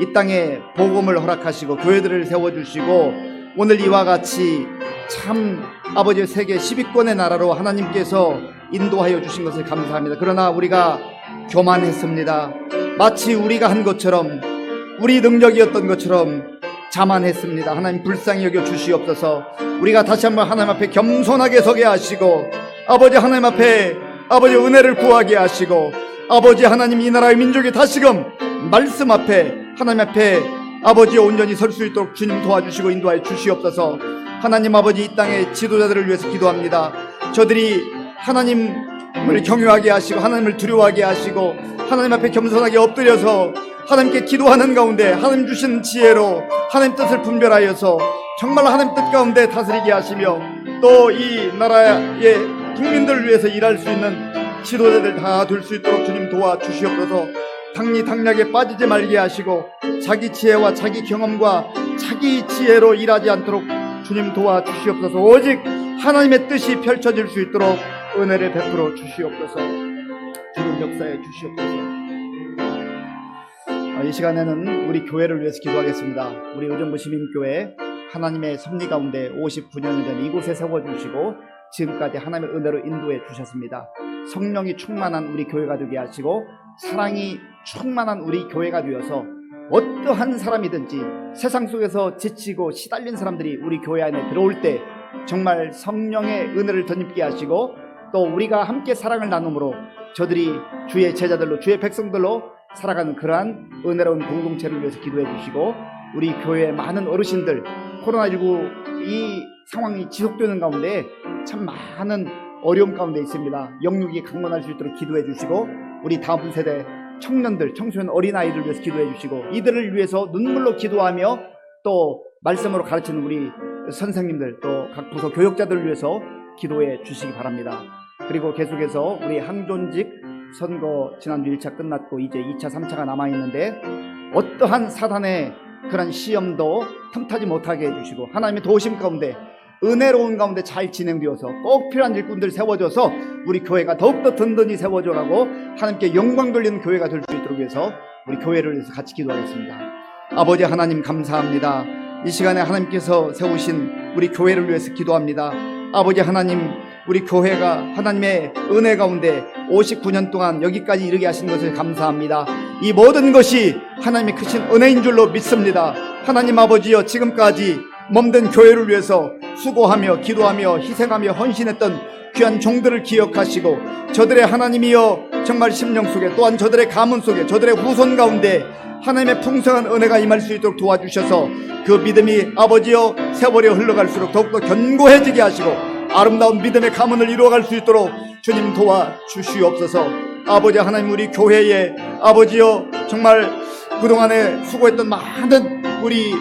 이 땅에 복음을 허락하시고 교회들을 세워주시고, 오늘 이와 같이 참 아버지의 세계 10위권의 나라로 하나님께서 인도하여 주신 것을 감사합니다. 그러나 우리가 교만했습니다. 마치 우리가 한 것처럼, 우리 능력이었던 것처럼 자만했습니다. 하나님 불쌍히 여겨 주시옵소서. 우리가 다시 한번 하나님 앞에 겸손하게 서게 하시고, 아버지 하나님 앞에 아버지 은혜를 구하게 하시고, 아버지 하나님 이 나라의 민족이 다시금 말씀 앞에 하나님 앞에 아버지 온전히 설 수 있도록 주님 도와주시고 인도하여 주시옵소서. 하나님 아버지 이 땅의 지도자들을 위해서 기도합니다. 저들이 하나님을 경외하게 하시고 하나님을 두려워하게 하시고 하나님 앞에 겸손하게 엎드려서 하나님께 기도하는 가운데 하나님 주신 지혜로 하나님 뜻을 분별하여서 정말 하나님 뜻 가운데 다스리게 하시며, 또 이 나라의 국민들을 위해서 일할 수 있는 지도자들 다 될 수 있도록 주님 도와주시옵소서. 당리당략에 빠지지 말게 하시고 자기 지혜와 자기 경험과 자기 지혜로 일하지 않도록 주님 도와주시옵소서. 오직 하나님의 뜻이 펼쳐질 수 있도록 은혜를 베풀어 주시옵소서. 주님 역사해 주시옵소서. 이 시간에는 우리 교회를 위해서 기도하겠습니다. 우리 의정부 시민교회 하나님의 섭리 가운데 59년 전 이곳에 세워주시고 지금까지 하나님의 은혜로 인도해 주셨습니다. 성령이 충만한 우리 교회가 되게 하시고 사랑이 충만한 우리 교회가 되어서 어떠한 사람이든지 세상 속에서 지치고 시달린 사람들이 우리 교회 안에 들어올 때 정말 성령의 은혜를 덧입게 하시고, 또 우리가 함께 사랑을 나눔으로 저들이 주의 제자들로 주의 백성들로 살아가는 그러한 은혜로운 공동체를 위해서 기도해 주시고, 우리 교회의 많은 어르신들 코로나19 이 상황이 지속되는 가운데 참 많은 어려움 가운데 있습니다. 영육이 강건할 수 있도록 기도해 주시고, 우리 다음 세대 청년들, 청소년, 어린아이들 위해서 기도해 주시고, 이들을 위해서 눈물로 기도하며 또 말씀으로 가르치는 우리 선생님들, 또 각 부서 교역자들을 위해서 기도해 주시기 바랍니다. 그리고 계속해서 우리 항존직 선거 지난주 1차 끝났고 이제 2차, 3차가 남아있는데 어떠한 사단의 그런 시험도 틈타지 못하게 해주시고 하나님의 도우심 가운데 은혜로운 가운데 잘 진행되어서 꼭 필요한 일꾼들 세워줘서 우리 교회가 더욱더 든든히 세워져가고 하나님께 영광 돌리는 교회가 될 수 있도록 해서 우리 교회를 위해서 같이 기도하겠습니다. 아버지 하나님 감사합니다. 이 시간에 하나님께서 세우신 우리 교회를 위해서 기도합니다. 아버지 하나님, 우리 교회가 하나님의 은혜 가운데 59년 동안 여기까지 이르게 하신 것을 감사합니다. 이 모든 것이 하나님의 크신 은혜인 줄로 믿습니다. 하나님 아버지여, 지금까지 몸된 교회를 위해서 수고하며 기도하며 희생하며 헌신했던 귀한 종들을 기억하시고 저들의 하나님이여 정말 심령 속에 또한 저들의 가문 속에 저들의 후손 가운데 하나님의 풍성한 은혜가 임할 수 있도록 도와주셔서 그 믿음이 아버지여 세월이 흘러갈수록 더욱더 견고해지게 하시고 아름다운 믿음의 가문을 이루어갈 수 있도록 주님 도와주시옵소서. 아버지 하나님, 우리 교회에 아버지여 정말 그동안에 수고했던 많은 우리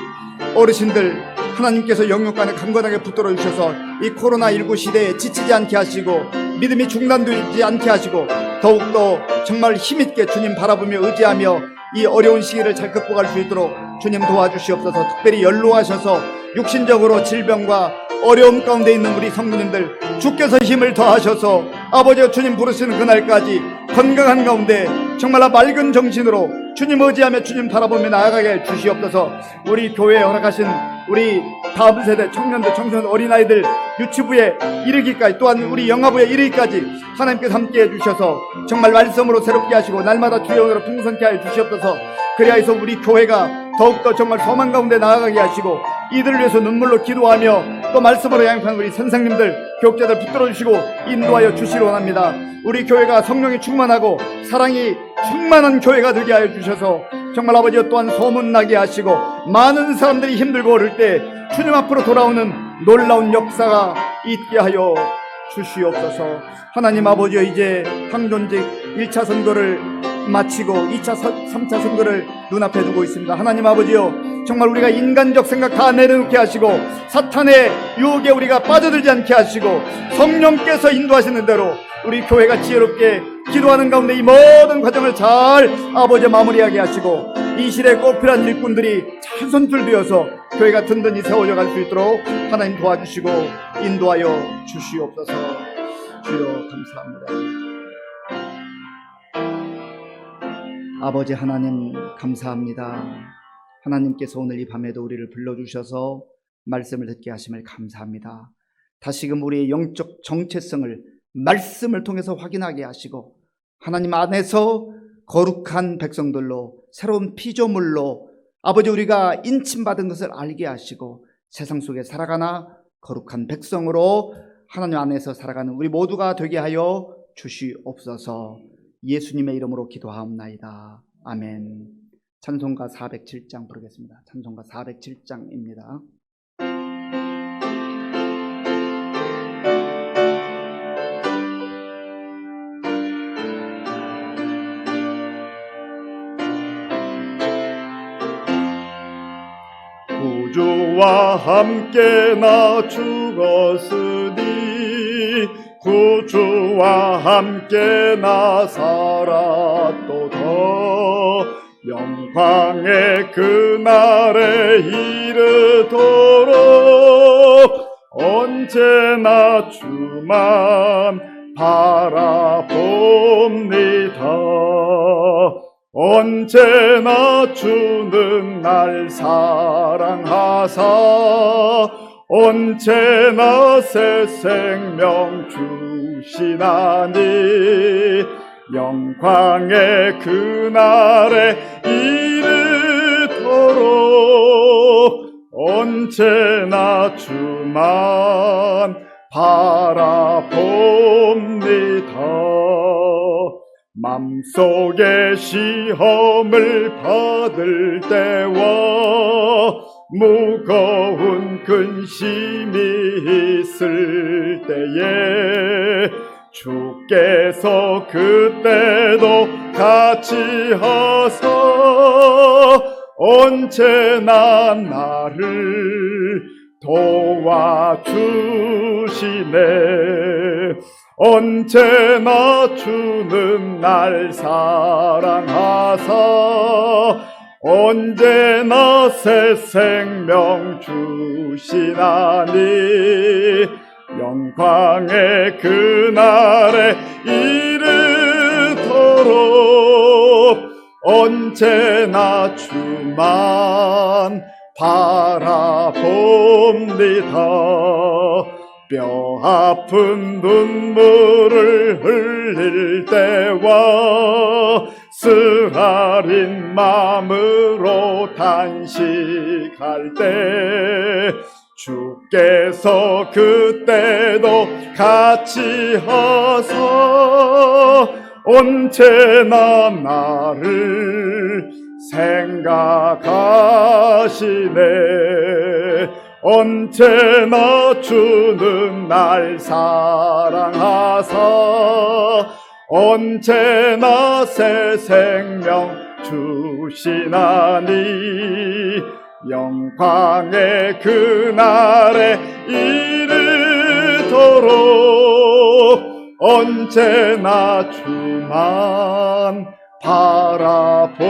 어르신들 하나님께서 영육간에 강건하게 붙들어 주셔서 이 코로나19 시대에 지치지 않게 하시고 믿음이 중단되지 않게 하시고 더욱더 정말 힘있게 주님 바라보며 의지하며 이 어려운 시기를 잘 극복할 수 있도록 주님 도와주시옵소서. 특별히 연로하셔서 육신적으로 질병과 어려움 가운데 있는 우리 성도님들 주께서 힘을 더하셔서 아버지 주님 부르시는 그날까지 건강한 가운데 정말 맑은 정신으로 주님 의지하며 주님 바라보며 나아가게 주시옵소서. 우리 교회에 허락하신 우리 다음 세대 청년들, 청소년, 어린아이들 유치부에 이르기까지 또한 우리 영화부에 이르기까지 하나님께서 함께해 주셔서 정말 말씀으로 새롭게 하시고 날마다 주의 은혜로 풍성케 하여 주시옵소서. 그리하여서 우리 교회가 더욱더 정말 소망 가운데 나아가게 하시고 이들을 위해서 눈물로 기도하며 또 말씀으로 양육하는 우리 선생님들, 교육자들 붙들어 주시고 인도하여 주시기 원합니다. 우리 교회가 성령이 충만하고 사랑이 충만한 교회가 되게 하여 주셔서 정말 아버지여 또한 소문나게 하시고 많은 사람들이 힘들고 어릴 때 주님 앞으로 돌아오는 놀라운 역사가 있게 하여 주시옵소서. 하나님 아버지여, 이제 황존직 1차 선거를 마치고 2차, 3차 선거를 눈앞에 두고 있습니다. 하나님 아버지여, 정말 우리가 인간적 생각 다 내려놓게 하시고 사탄의 유혹에 우리가 빠져들지 않게 하시고 성령께서 인도하시는 대로 우리 교회가 지혜롭게 기도하는 가운데 이 모든 과정을 잘 아버지 마무리하게 하시고 이 시대에 꼭 필요한 일꾼들이 잘 선출되어서 교회가 든든히 세워져 갈 수 있도록 하나님 도와주시고 인도하여 주시옵소서. 주여 감사합니다. 아버지 하나님 감사합니다. 하나님께서 오늘 이 밤에도 우리를 불러주셔서 말씀을 듣게 하심을 감사합니다. 다시금 우리의 영적 정체성을 말씀을 통해서 확인하게 하시고 하나님 안에서 거룩한 백성들로 새로운 피조물로 아버지 우리가 인침받은 것을 알게 하시고 세상 속에 살아가나 거룩한 백성으로 하나님 안에서 살아가는 우리 모두가 되게 하여 주시옵소서. 예수님의 이름으로 기도하옵나이다. 아멘. 찬송가 407장 부르겠습니다. 찬송가 407장입니다. 구주와 함께 나 죽었으니 구주와 함께 나 살았도다. 영광의 그날에 이르도록 언제나 주만 바라봅니다. 언제나 주는 날 사랑하사 언제나 새 생명 주시나니 영광의 그날에 이르도록 언제나 주만 바라봅니다. 맘속에 시험을 받을 때와 무거운 근심이 있을 때에 주께서 그때도 같이 하사 언제나 나를 도와주시네. 언제나 주는 날 사랑하사 언제나 새 생명 주시나니 영광의 그날에 이르도록 언제나 주만 바라봅니다. 뼈 아픈 눈물을 흘릴 때와 쓰라린 마음으로 단식할 때 주께서 그때도 같이 하사 언제나 나를 생각하시네. 언제나 주는 날 사랑하사 언제나 새 생명 주시나니 영광의 그날에 이르도록 언제나 주만 바라봅니다.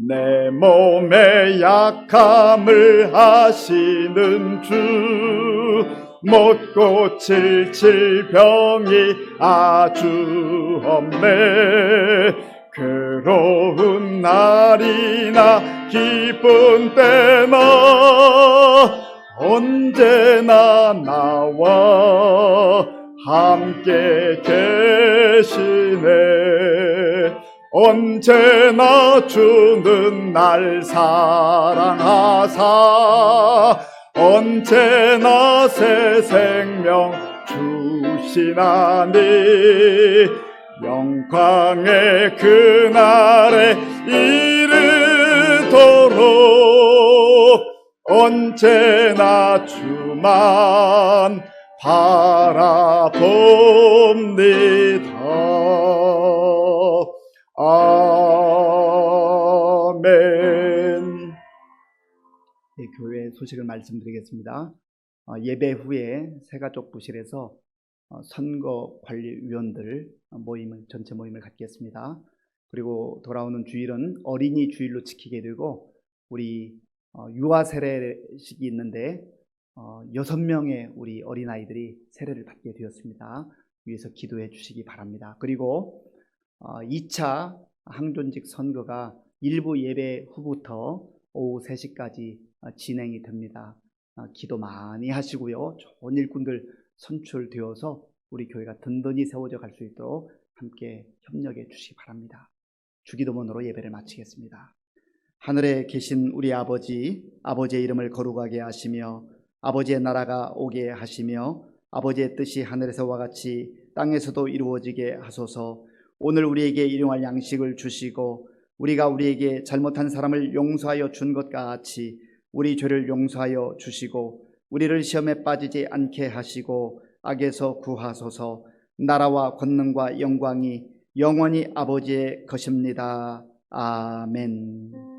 내 몸의 약함을 아시는 주 못 고칠 질병이 아주 없네. 괴로운 날이나 기쁜 때나 언제나 나와 함께 계시네. 언제나 주는 날 사랑하사 언제나 새 생명 주시나니 영광의 그날에 이르도록 언제나 주만 바라봅니다. 아멘. 네, 교회 소식을 말씀드리겠습니다. 예배 후에 새가족 부실에서 선거관리위원들 전체 모임을 갖겠습니다. 그리고 돌아오는 주일은 어린이 주일로 지키게 되고 우리 유아 세례식이 있는데 6명의 우리 어린아이들이 세례를 받게 되었습니다. 위에서 기도해 주시기 바랍니다. 그리고 2차 항존직 선거가 일부 예배 후부터 오후 3시까지 진행이 됩니다. 기도 많이 하시고요. 좋은 일꾼들 선출되어서 우리 교회가 든든히 세워져 갈 수 있도록 함께 협력해 주시기 바랍니다. 주기도문으로 예배를 마치겠습니다. 하늘에 계신 우리 아버지, 아버지의 이름을 거룩하게 하시며 아버지의 나라가 오게 하시며 아버지의 뜻이 하늘에서와 같이 땅에서도 이루어지게 하소서. 오늘 우리에게 일용할 양식을 주시고 우리가 우리에게 잘못한 사람을 용서하여 준 것 같이 우리 죄를 용서하여 주시고 우리를 시험에 빠지지 않게 하시고 악에서 구하소서. 나라와 권능과 영광이 영원히 아버지의 것입니다. 아멘.